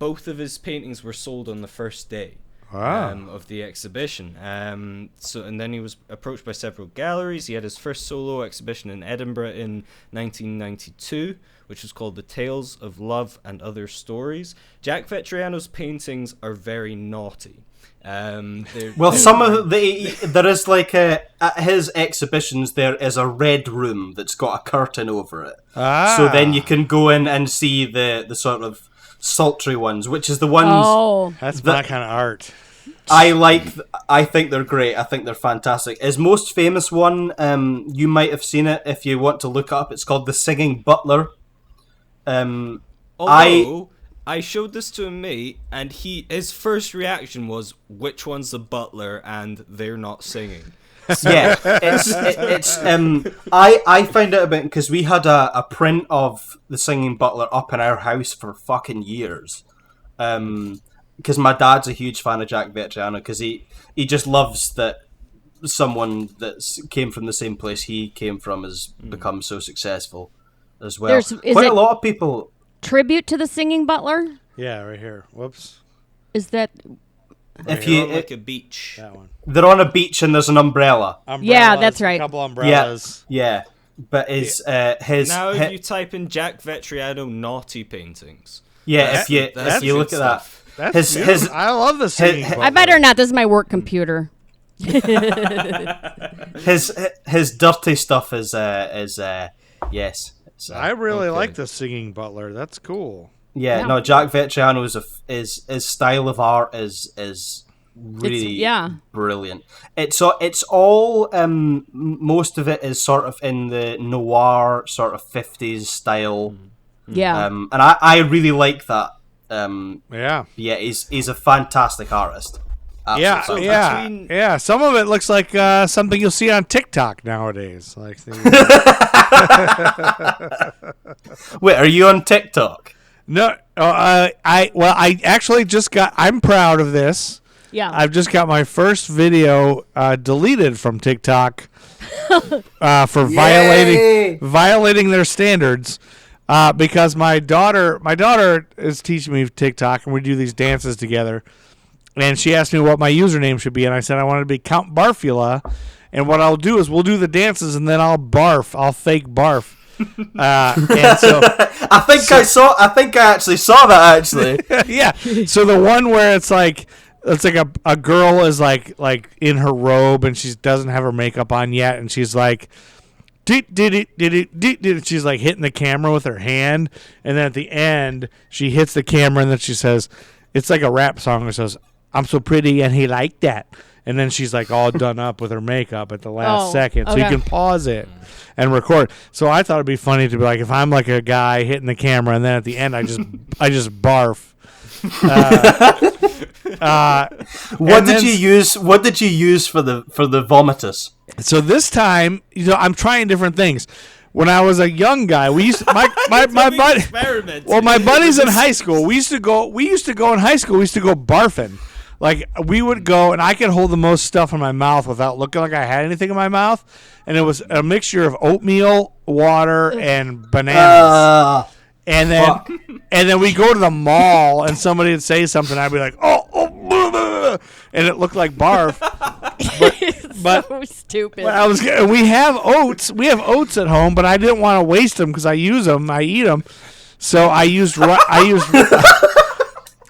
Both of his paintings were sold on the first day. Of the exhibition. And then he was approached by several galleries. He had his first solo exhibition in Edinburgh in 1992, which was called The Tales of Love and Other Stories. Jack Vatriano's paintings are very naughty. Some of there is like at his exhibitions there is a red room that's got a curtain over it. So then you can go in and see the sort of sultry ones, which is the ones that's my kind of art. I think they're great. I think they're fantastic. His most famous one, you might have seen it if you want to look it up. It's called The Singing Butler. Although I showed this to a mate, and his first reaction was, "Which one's the butler?" And they're not singing. Yeah, I found out about it because we had a print of The Singing Butler up in our house for fucking years. Because my dad's a huge fan of Jack Vatriano, because he just loves that someone that came from the same place he came from has become so successful as well. Quite a lot of people. Tribute to the Singing Butler? Yeah, right here. Whoops. Is that... If you like a beach. That one. They're on a beach and there's an umbrella. Yeah, that's right. A couple umbrellas. Yeah. But his now if you type in Jack Vatriano naughty paintings. Yeah, if you look at that. His I love the Singing Butler. I better not. This is my work computer. his dirty stuff is yes. I really like the Singing Butler. That's cool. Yeah, no, Jack Vatriano his style of art is really brilliant. It's all most of it is sort of in the noir sort of 50s style. Yeah. And I really like that. Yeah, he's a fantastic artist. Absolutely. Yeah. Some of it looks like something you'll see on TikTok nowadays. Like, wait, are you on TikTok? No, I actually just got. I'm proud of this. Yeah, I've just got my first video deleted from TikTok for violating their standards. Because my daughter is teaching me TikTok, and we do these dances together. And she asked me what my username should be, and I said I wanted to be Count Barfula. And what I'll do is we'll do the dances, and then I'll barf. I'll fake barf. And so I think I actually saw that actually. Yeah. So the one where it's like a girl is like in her robe, and she doesn't have her makeup on yet, and she's like. She's like hitting the camera with her hand, and then at the end she hits the camera, and then she says, it's like a rap song. It says, "I'm so pretty and he liked that," and then she's like all done up with her makeup at the last second, so you can pause it and record. So I thought it'd be funny to be like, if I'm like a guy hitting the camera, and then at the end I just barf. What did you use for the vomitus? So this time, I'm trying different things. When I was a young guy, we used to, my buddy. Well, my buddies in high school, we used to go in high school. We used to go barfing. Like, we would go, and I could hold the most stuff in my mouth without looking like I had anything in my mouth. And it was a mixture of oatmeal, water, and bananas. And then we go to the mall, and somebody would say something. I'd be like, oh, blah, blah, and it looked like barf. But so stupid. We have oats. We have oats at home, but I didn't want to waste them because I use them. I eat them. So I used.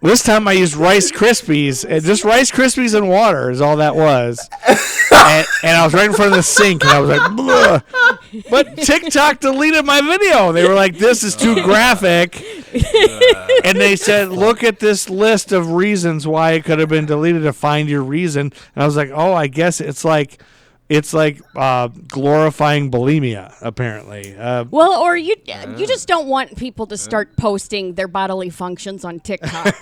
This time I used Rice Krispies, and just Rice Krispies and water is all that was. And I was right in front of the sink, and I was like, bleh. But TikTok deleted my video. They were like, this is too graphic. And they said, look at this list of reasons why it could have been deleted to find your reason. And I was like, oh, I guess it's like it's like glorifying bulimia, apparently. Well, or you just don't want people to start posting their bodily functions on TikTok.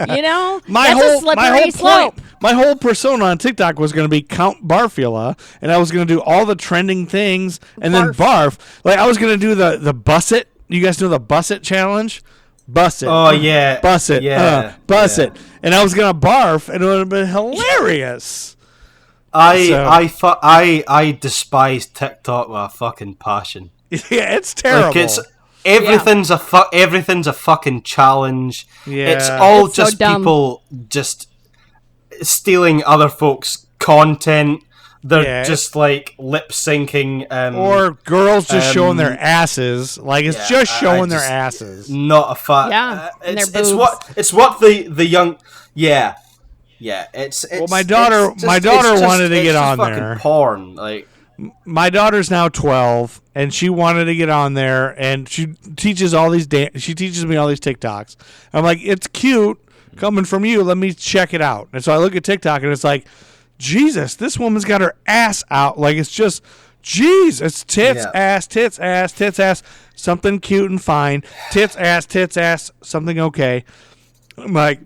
You know, that's a slippery slope. My whole persona on TikTok was going to be Count Barfula, and I was going to do all the trending things, and then barf. Like I was going to do the bus it. You guys know the bus it challenge? Bus it. Oh yeah. Bus it. Yeah. Bus it. And I was going to barf, and it would have been hilarious. I despise TikTok with a fucking passion. Yeah, it's terrible. Like everything's a fucking challenge. Yeah. It's all It's so just dumb. people just stealing other folks' content. They're just like lip syncing, or girls just showing their asses. Like it's just showing their asses. Not a fact. Yeah, and their it's boobs. what the young. Yeah. It's Well, my daughter wanted to get on fucking there. Porn, like my daughter's now 12, and she wanted to get on there, and she teaches all these. She teaches me all these TikToks. I'm like, it's cute coming from you. Let me check it out. And so I look at TikTok, and it's like, Jesus, this woman's got her ass out. Like it's just, jeez, it's tits, ass, tits, ass, tits, ass. Something cute and fine. Tits, ass, something okay. I'm like,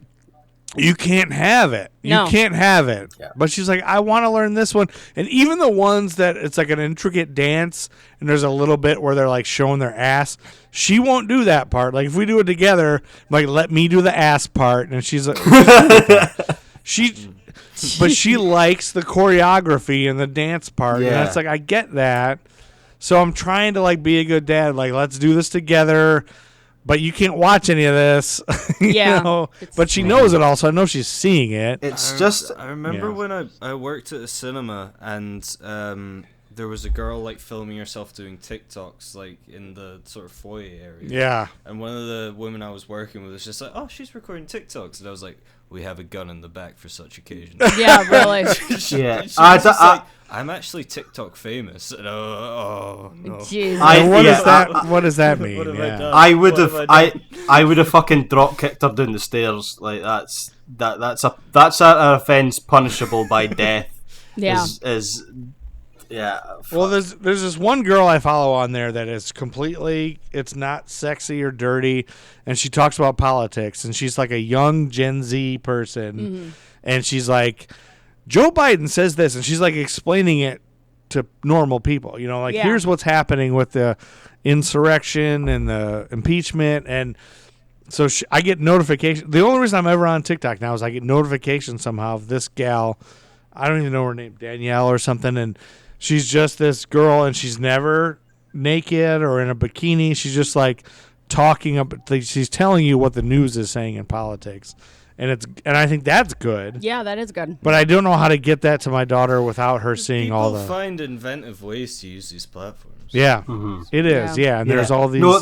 you can't have it. No. You can't have it. Yeah. But she's like, I want to learn this one. And even the ones that it's like an intricate dance and there's a little bit where they're like showing their ass, she won't do that part. Like if we do it together, like let me do the ass part. And she's like, but she likes the choreography and the dance part. Yeah. And it's like, I get that. So I'm trying to like be a good dad. Like, let's do this together. But you can't watch any of this. Yeah. You know? But she knows it all, so I know she's seeing it. I remember when I worked at a cinema and there was a girl like filming herself doing TikToks like in the sort of foyer area. Yeah. And one of the women I was working with was just like, "Oh, she's recording TikToks," and I was like, "We have a gun in the back for such occasions." Yeah, really. Yeah. She was just like, I'm actually TikTok famous. And, no. Jeez. What does that mean? What have I done? I would have fucking drop kicked her down the stairs. Like that's an offence punishable by death. Yeah. Yeah. Well, there's this one girl I follow on there that is completely, it's not sexy or dirty, and she talks about politics, and she's like a young Gen Z person, and she's like, Joe Biden says this, and she's like explaining it to normal people, you know, like here's what's happening with the insurrection and the impeachment, and so I get notifications. The only reason I'm ever on TikTok now is I get notifications somehow of this gal, I don't even know her name, Danielle or something, and she's just this girl, and she's never naked or in a bikini. She's just like talking up. She's telling you what the news is saying in politics, and I think that's good. Yeah, that is good. But I don't know how to get that to my daughter without her seeing all the. People find inventive ways to use these platforms. Yeah, it is. Yeah, and there's all these. No,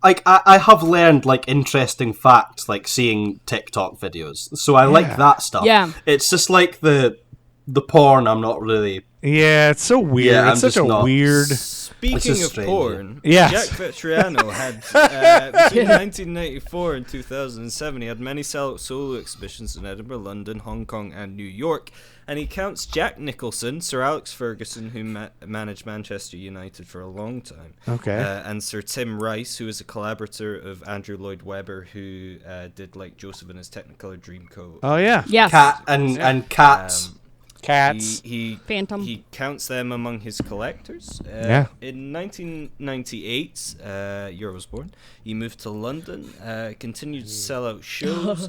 like I have learned like interesting facts, like seeing TikTok videos. So I like that stuff. Yeah, it's just like the porn. I'm not really. Yeah, it's so weird. Yeah, it's such a weird. Speaking of porn, yes. Jack Vatriano had between 1994 and 2007, he had many solo exhibitions in Edinburgh, London, Hong Kong, and New York. And he counts Jack Nicholson, Sir Alex Ferguson, who managed Manchester United for a long time, and Sir Tim Rice, who is a collaborator of Andrew Lloyd Webber, who did like Joseph and His Technicolor Dreamcoat. Oh yeah, yes, Cat and Cats. Cats. Phantom. He counts them among his collectors. In 1998, Euro was born. He moved to London, continued to sell out shows,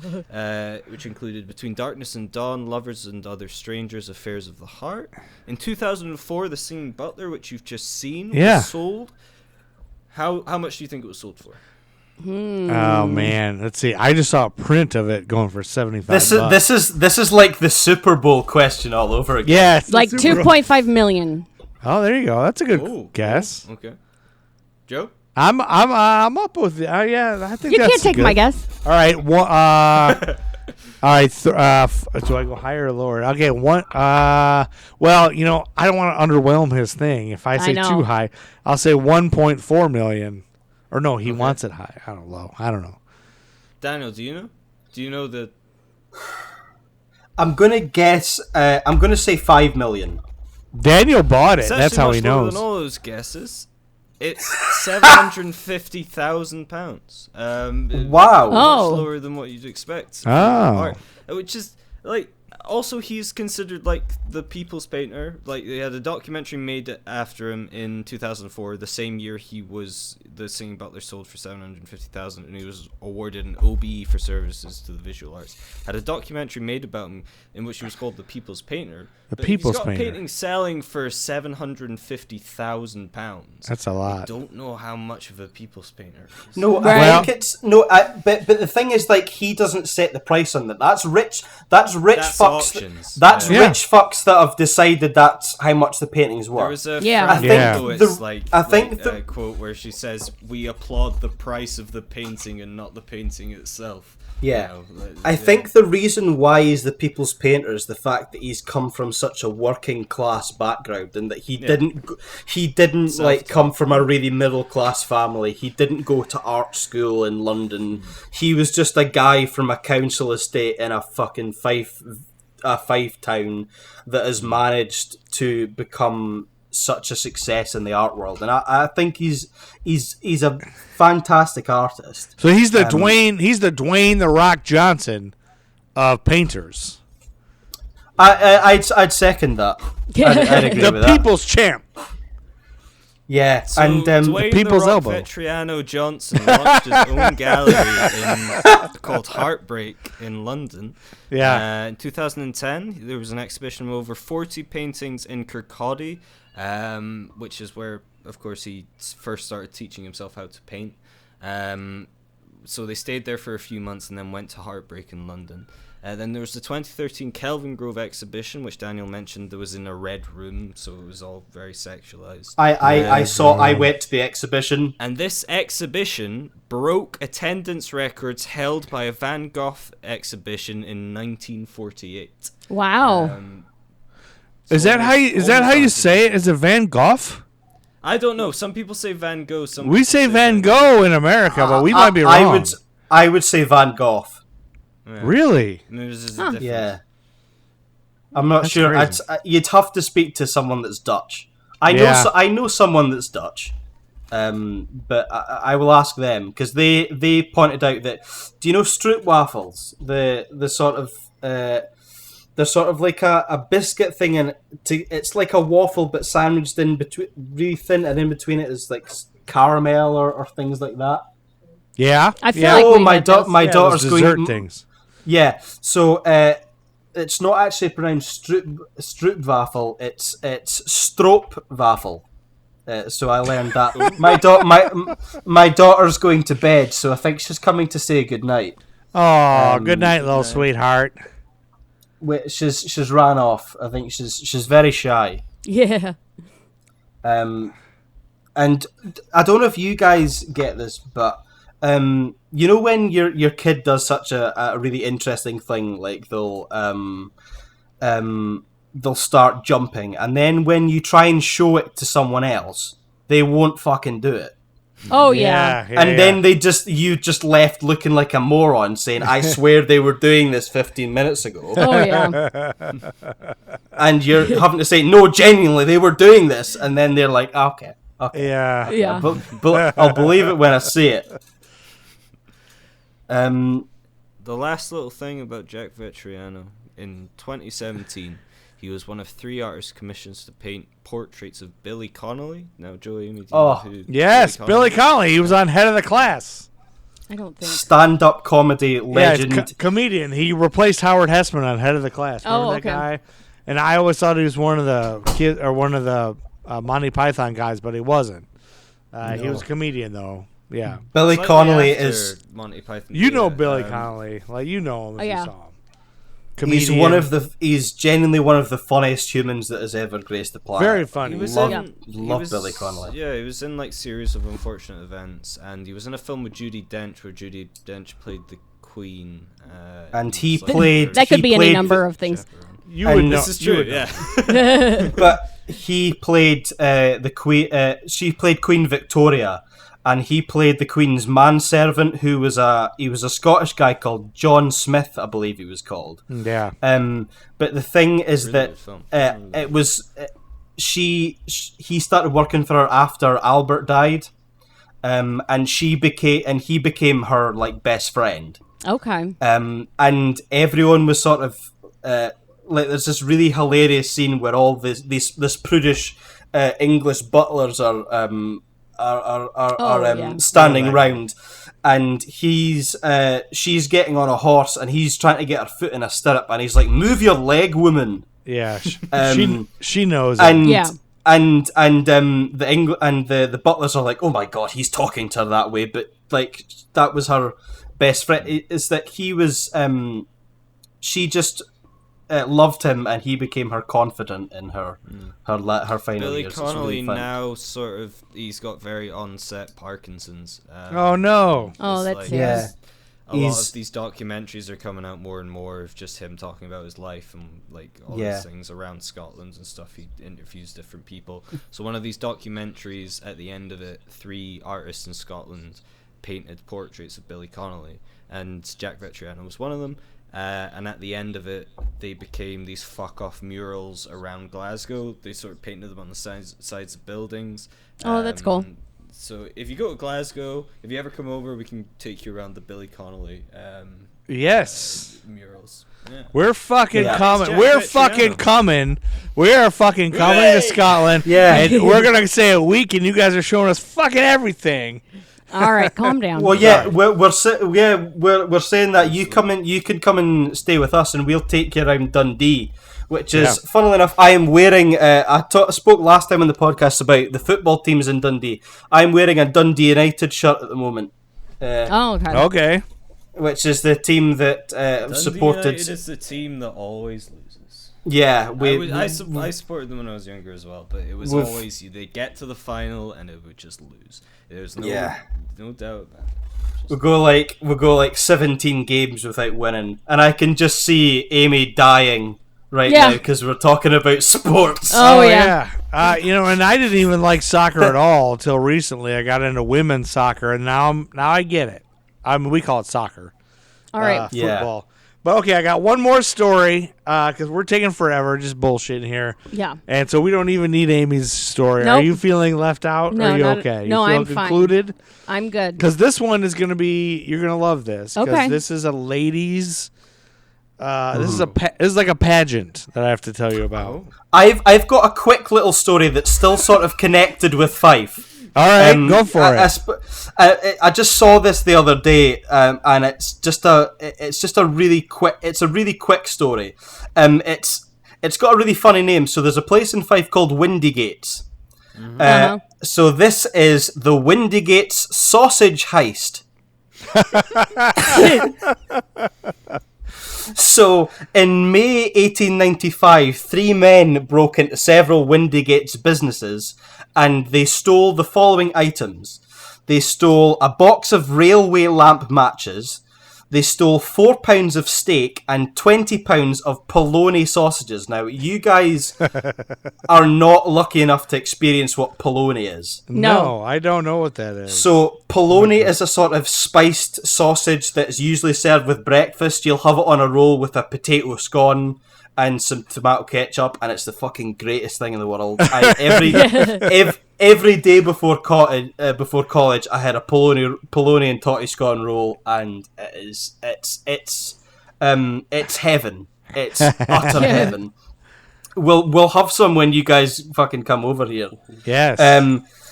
which included Between Darkness and Dawn, Lovers and Other Strangers, Affairs of the Heart. In 2004, The Singing Butler, which you've just seen, was sold. How much do you think it was sold for? Oh man, let's see. I just saw a print of it going for $75. This is like the Super Bowl question all over again. Yeah, it's like 2.5 million. Oh, there you go. That's a good guess. Okay, Joe, I'm up with it. Yeah, I think you that's can't take good. my guess. All right, all right. Do I go higher or lower? Okay, one. Well, you know, I don't want to underwhelm his thing. If I say too high, I'll say 1.4 million. Or no, he wants it high. I don't know. Daniel, do you know? Do you know the? I'm gonna guess. I'm gonna say 5 million. Daniel bought it. It's That's actually how much he lower knows. than all those guesses. It's £750,000. Wow. Oh. Much lower than what you'd expect. Oh. Art. Which is like. Also, he's considered like the people's painter. Like, they had a documentary made after him in 2004, the same year the Singing Butler sold for $750,000, and he was awarded an OBE for services to the visual arts. Had a documentary made about him in which he was called the people's painter. The But people's he's got painter. paintings selling for £750,000. That's a I lot. don't know how much of a people's painter is. No, Right. I think it's but the thing is, like, he doesn't set the price on that. That's rich fucks. auctions. That's Yeah. rich fucks that have decided that's how much the painting's worth. There was a Yeah. Fran I think Lebowitz, the- quote where she says, "We applaud the price of the painting and not the painting itself." Yeah. You know, I think the reason why he's the people's painter is the fact that he's come from such a working class background, and that he didn't like come from a really middle class family. He didn't go to art school in London. He was just a guy from a council estate in a fucking Fife town that has managed to become such a success in the art world, and I think he's a fantastic artist. So he's the Dwayne the Rock Johnson of painters. I'd second that. I'd agree The with that. people's champ. Yeah, So and Dwayne People's the Rock elbow. Vetriano Johnson launched his own gallery called Heartbreak in London. Yeah. In 2010, there was an exhibition of over 40 paintings in Kirkcaldy, which is where, of course, he first started teaching himself how to paint. So they stayed there for a few months and then went to Heartbreak in London. Then there was the 2013 Kelvin Grove exhibition, which Daniel mentioned, that was in a red room, so it was all very sexualized. I went to the exhibition. And this exhibition broke attendance records held by a Van Gogh exhibition in 1948. Wow. Is that how you say it? Is it Van Gogh? I don't know. Some people say Van Gogh. Some We people say Van Gogh in America, but we might be wrong. I would say Van Gogh. Yeah. Really? Maybe there's a difference. Yeah. I'm not sure. crazy. You'd have to speak to someone that's Dutch. I know someone that's Dutch, but I will ask them, because they pointed out that, do you know stroopwafels? The sort of they're sort of like a biscuit thing, and it's like a waffle but sandwiched in between, really thin, and in between it is like caramel or things like that. Yeah. I feel like we had those. my daughter's those going. dessert things. Yeah, so it's not actually pronounced stroopwafel. It's stroopwafel. So I learned that. My daughter's going to bed, so I think she's coming to say goodnight. Oh, good night, little sweetheart. Wait, she's ran off. I think she's very shy. Yeah. And I don't know if you guys get this, but you know when your kid does such a really interesting thing, like they'll start jumping, and then when you try and show it to someone else, they won't fucking do it. Oh yeah. And then you just left looking like a moron, saying, "I swear they were doing this 15 minutes ago." Oh yeah. And you're having to say, "No, genuinely, they were doing this," and then they're like, "Okay." Yeah. Yeah. I'll believe it when I see it. The last little thing about Jack Vatriano, in 2017, he was one of 3 artists commissioned to paint portraits of Billy Connolly. Now, Joey, do you know who Yes, Billy Connolly. He was on Head of the Class. I don't think. Stand-up comedy legend. Yeah, comedian. He replaced Howard Hessman on Head of the Class. Remember that guy? And I always thought he was one of the kids or one of the Monty Python guys, but he wasn't. He was a comedian, though. Yeah. Billy Slightly Connolly after is. Monty Python. You know Billy Connolly. Like, you know him if you saw him. Comedian. He's genuinely one of the funniest humans that has ever graced the planet. Very funny. Love Billy Connolly. Yeah, he was in like series of unfortunate events, and he was in a film with Judi Dench where Judi Dench played the Queen. And he played. That could be any number of things. You would know. This is true. Yeah. But he played the Queen. She played Queen Victoria, and he played the Queen's manservant, who was a Scottish guy called John Smith, I believe he was called. Yeah. But the thing is Really that good film. he started working for her after Albert died, and he became her like best friend. Okay. And everyone was sort of like, there's this really hilarious scene where all this prudish English butlers are standing round, and she's getting on a horse, and he's trying to get her foot in a stirrup, and he's like, "Move your leg, woman." Yeah, she knows. And yeah. The butlers are like, "Oh my god, he's talking to her that way," but like that was her best friend. Is that he was she just loved him, and he became her confidant in her final Billy years. Connolly really now he's got very onset Parkinson's. Oh no! Oh, that's yeah. A lot of these documentaries are coming out more and more of just him talking about his life and like all these things around Scotland and stuff. He interviews different people. So one of these documentaries, at the end of it, 3 artists in Scotland painted portraits of Billy Connolly, and Jack Vatriano was one of them. And at the end of it, they became these fuck-off murals around Glasgow. They sort of painted them on the sides of buildings. Oh, that's cool. So if you go to Glasgow, if you ever come over, we can take you around the Billy Connolly yes murals. Yeah. We're fucking coming. Jack We're Vatriano. fucking coming. We are fucking coming to Scotland. Yeah. And we're gonna stay a week, and you guys are showing us fucking everything. All right, calm down. Well, yeah, we're saying that you can come and stay with us, and we'll take you around Dundee. Which is, funnily enough, I am wearing. I spoke last time on the podcast about the football teams in Dundee. I'm wearing a Dundee United shirt at the moment. Okay. Which is the team that supported. Dundee United is the team that always loses. Yeah, I supported them when I was younger as well, but it was always they get to the final and it would just lose. There's no doubt about it. We'll go like 17 games without winning, and I can just see Amy dying now because we're talking about sports. Oh yeah. And I didn't even like soccer at all until recently. I got into women's soccer, and now I get it. I mean, we call it soccer. All right. Football. But okay, I got one more story because we're taking forever just bullshitting here. Yeah. And so we don't even need Amy's story. Nope. Are you feeling left out? No, are you not, okay? No, you I'm concluded? fine. I'm good. Because this one is going to be, you're going to love this. Okay. This is a ladies. This is like a pageant that I have to tell you about. I've got a quick little story that's still sort of connected with Fife. All right, go for it. I just saw this the other day, and it's just a really quick story. It's got a really funny name. So there's a place in Fife called Windygates. So this is the Windygates Sausage Heist. So, in May 1895, 3 men broke into several Windygates businesses, and they stole the following items. They stole a box of railway lamp matches, they stole £4 of steak and £20 of polony sausages. Now, you guys are not lucky enough to experience what polony is. No, I don't know what that is. So, polony is a sort of spiced sausage that is usually served with breakfast. You'll have it on a roll with a potato scone and some tomato ketchup, and it's the fucking greatest thing in the world. Every day before college, I had a polony and totty scone roll, and it's heaven. It's utter heaven. We'll have some when you guys fucking come over here. Yes.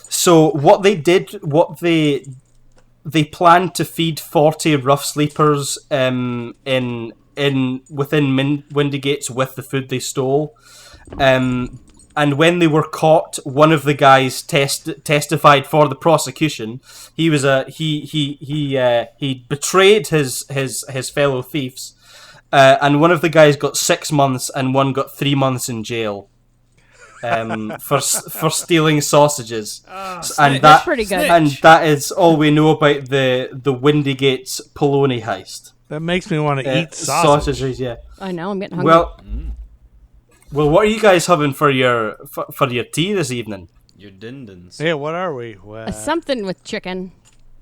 So what they did, they planned to feed 40 rough sleepers within Windygates with the food they stole. And when they were caught, one of the guys testified for the prosecution. He was he betrayed his fellow thieves, and one of the guys got 6 months, and one got 3 months in jail, for stealing sausages. And that's pretty good. And that is all we know about the Windygates polony heist. That makes me want to eat sausages. Yeah. I know. I'm getting hungry. Well, what are you guys having for your tea this evening? Your dindins. Yeah, what are we? Something with chicken.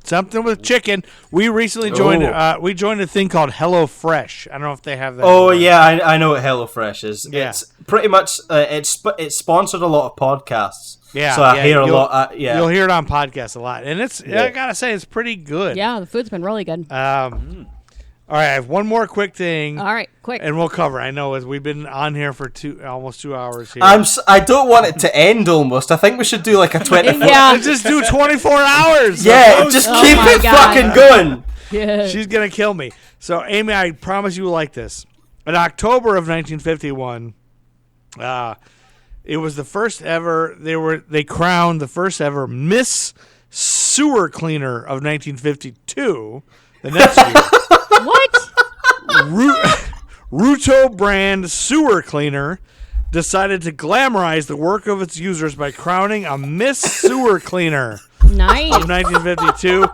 Something with chicken. We recently joined. We joined a thing called Hello Fresh. I don't know if they have that. Oh yeah, I know what HelloFresh is. Yeah. It's pretty much it's sponsored a lot of podcasts. Yeah, so I hear a lot. You'll hear it on podcasts a lot, and I gotta say it's pretty good. Yeah, the food's been really good. All right, I have one more quick thing. All right, quick. And we'll cover. I know as we've been on here for almost 2 hours here. I don't want it to end almost. I think we should do like a 24. Yeah. Just do 24 hours. Yeah, just keep it fucking going. Yeah. She's gonna kill me. So, Amy, I promise you will like this. In October of 1951, it was the first ever. They crowned the first ever Miss Sewer Cleaner of 1952. The next year. What? Ruto brand sewer cleaner decided to glamorize the work of its users by crowning a Miss Sewer Cleaner Nice. of 1952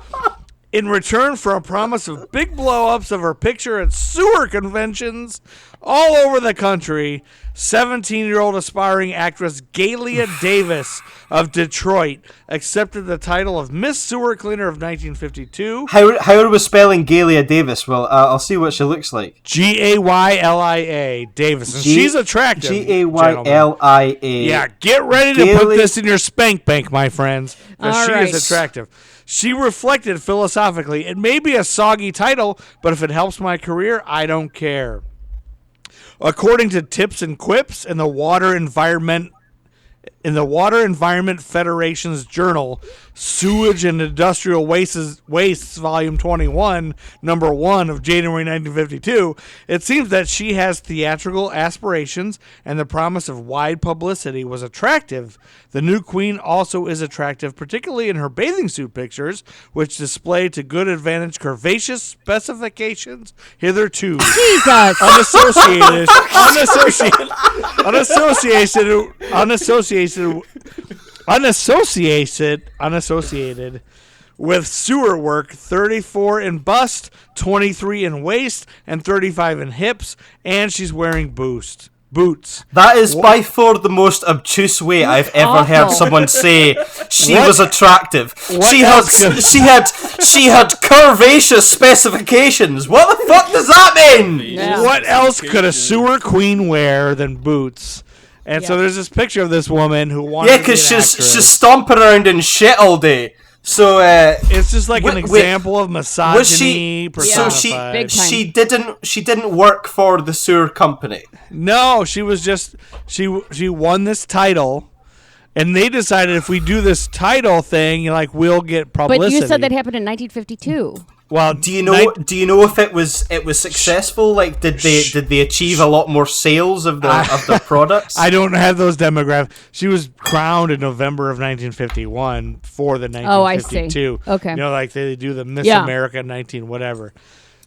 in return for a promise of big blow-ups of her picture at sewer conventions all over the country. 17-year-old aspiring actress Galia Davis of Detroit accepted the title of Miss Sewer Cleaner of 1952. How are we spelling Galia Davis? Well, I'll see what she looks like. Gaylia Davis. And she's attractive. Gaylia. Yeah, get ready to put this in your spank bank, my friends, because she is attractive. She reflected philosophically, it may be a soggy title, but if it helps my career, I don't care. According to Tips and Quips in the Water Environment Federation's journal, Sewage and Industrial Wastes, Volume 21, Number 1 of January 1952, it seems that she has theatrical aspirations and the promise of wide publicity was attractive. The new queen also is attractive, particularly in her bathing suit pictures, which display to good advantage curvaceous specifications hitherto Jesus. unassociated with sewer work, 34 in bust, 23 in waist, and 35 in hips, and she's wearing boots. That is by far the most obtuse way I've ever heard someone say she was attractive. She had curvaceous specifications. What the fuck does that mean? Yeah. What else could a sewer queen wear than boots? And so there's this picture of this woman who wanted to be an because she's actress. stomping around in shit all day. So it's just like an example of misogyny personified. Big time. She didn't work for the sewer company. No, she was just she won this title, and they decided if we do this title thing, like we'll get publicity. But you said that happened in 1952. Well, do you know if it was successful? Like, did they achieve a lot more sales of their products? I don't have those demographics. She was crowned in November of 1951 for the 1952. Oh, I see. Okay. You know, like they do the Miss America 19 whatever.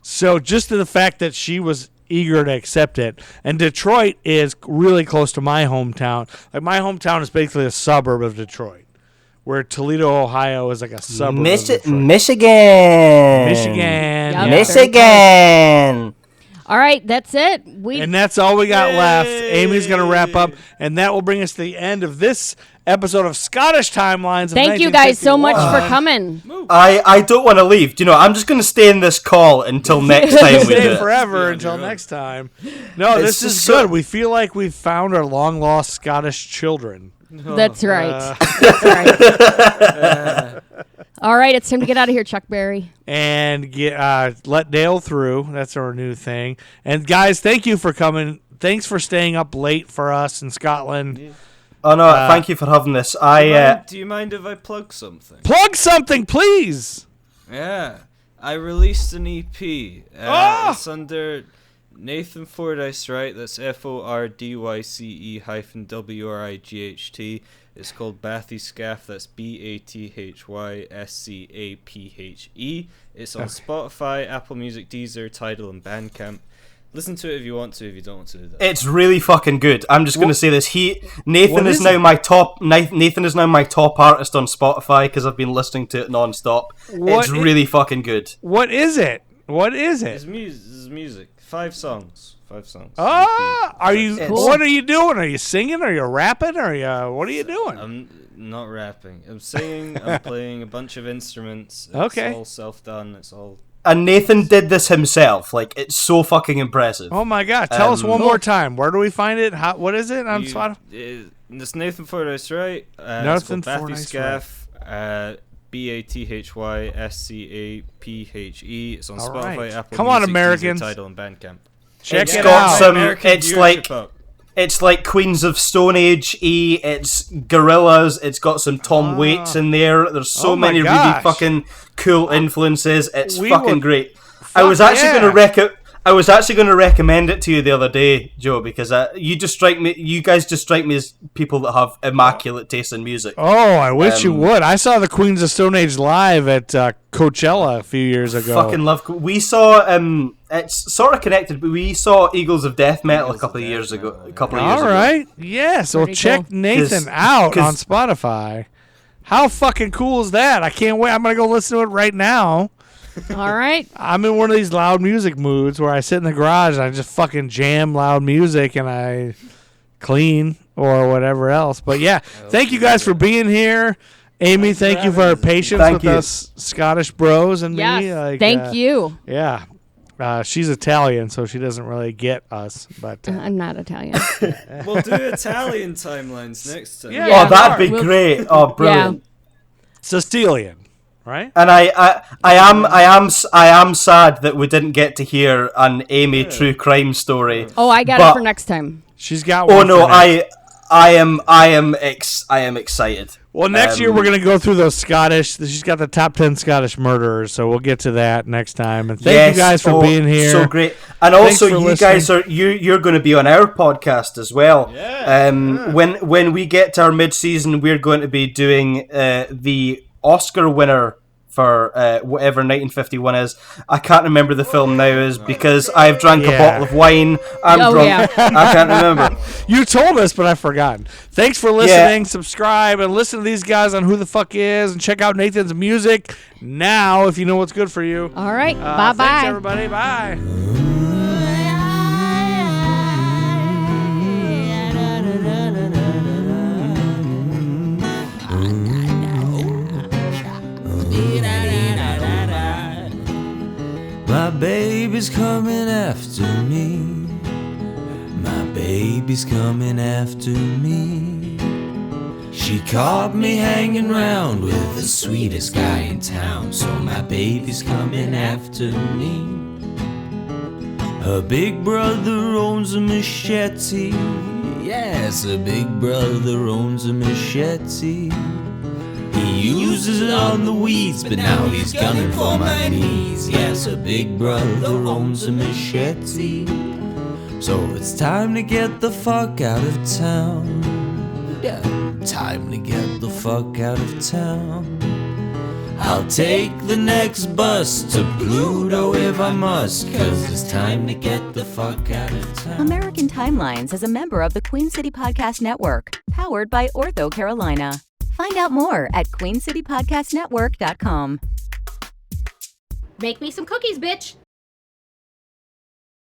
So just to the fact that she was eager to accept it, and Detroit is really close to my hometown. Like my hometown is basically a suburb of Detroit. Where Toledo, Ohio is like a suburb of Detroit. Michigan. Yep. Michigan. All right, that's it. And that's all we got left. Amy's going to wrap up, and that will bring us to the end of this episode of Scottish Timelines. Thank you guys so much for coming. I don't want to leave. You know, I'm just going to stay in this call until next time we do Stay it. forever until next time. No, this is good. We feel like we've found our long-lost Scottish children. That's right. That's right. All right, it's time to get out of here, Chuck Berry. And let Dale through. That's our new thing. And guys, thank you for coming. Thanks for staying up late for us in Scotland. Yeah. Oh no, thank you for having this. Do you mind if I plug something? Plug something, please. Yeah, I released an EP. It's under Nathan Fordyce, right? That's FORDYCE-WRIGHT. It's called Bathy Scaff. That's BATHYSCAPHE. It's on Spotify, Apple Music, Deezer, Tidal, and Bandcamp. Listen to it if you want to. If you don't want to, it's really fucking good. I'm just gonna say this. Nathan is now my top artist on Spotify because I've been listening to it non-stop. It's really fucking good. What is it? It's music. 5 songs. Are you? Cool. What are you doing? Are you singing? Are you rapping? What are you doing? Not rapping. I'm singing. I'm playing a bunch of instruments. It's Okay. all self-done. It's all... And Nathan did this himself. Like, it's so fucking impressive. Oh my God! Tell us one more time. Where do we find it? What is it on Spotify? It's Nathan Fordyce, right? Nathan it's called Fordyce, Scaff. BATHYSCAPHE. It's on All Spotify, right. Apple Come Music, on, Americans. Deezer, Tidal, and Bandcamp. Check It's it got out. some. American It's viewership like up. it's like Queens of Stone Age. It's Gorillaz. It's got some Tom Waits in there. There's so Oh my many really gosh. fucking cool influences. It's We fucking would- great. I was actually yeah. going to recommend it to you the other day, Joe, because you guys just strike me as people that have immaculate taste in music. Oh, I wish you would. I saw the Queens of Stone Age live at Coachella a few years ago. Fucking love. We saw. It's sort of connected, but we saw Eagles of Death Metal a couple of years ago. All right. Yeah, so Pretty check cool. Nathan out on Spotify. How fucking cool is that? I can't wait. I'm going to go listen to it right now. All right. I'm in one of these loud music moods where I sit in the garage and I just fucking jam loud music and I clean or whatever else. But yeah, thank you guys for being here. Amy, thank you for her patience with us Scottish bros and me. Yes. Like, Thank you. Yeah. She's Italian, so she doesn't really get us. But I'm not Italian. We'll do Italian timelines next time. Yeah. Oh, that'd be great. Oh, brilliant. Sicilian, right? And I am sad that we didn't get to hear an Amy true crime story. Oh, I got it for next time. She's got one. Oh no, for next. I am excited. Well, next year we're gonna go through those Scottish. She's got the top 10 Scottish murderers, so we'll get to that next time. And thank you guys for being here. So great, and Thanks also for you listening. guys are you're going to be on our podcast as well. When we get to our mid-season, we're going to be doing the Oscar winner for whatever 1951 is. I can't remember the film now is because I've drank a bottle of wine. I'm drunk. Yeah. I can't remember. You told us, but I've forgotten. Thanks for listening. Subscribe and listen to these guys on Who the Fuck Is, and check out Nathan's music now if you know what's good for you. All right. Bye-bye. Thanks, everybody. Bye. My baby's coming after me. My baby's coming after me. She caught me hanging round with the sweetest guy in town. So my baby's coming after me. Her big brother owns a machete. Yes, her big brother owns a machete. He uses it on the weeds, but now he's gunning for my knees. Yes, a big brother owns a machete. So it's time to get the fuck out of town. Yeah, time to get the fuck out of town. I'll take the next bus to Pluto if I must, 'cause it's time to get the fuck out of town. American Timelines is a member of the Queen City Podcast Network, powered by Ortho Carolina. Find out more at queencitypodcastnetwork.com. Make me some cookies, bitch.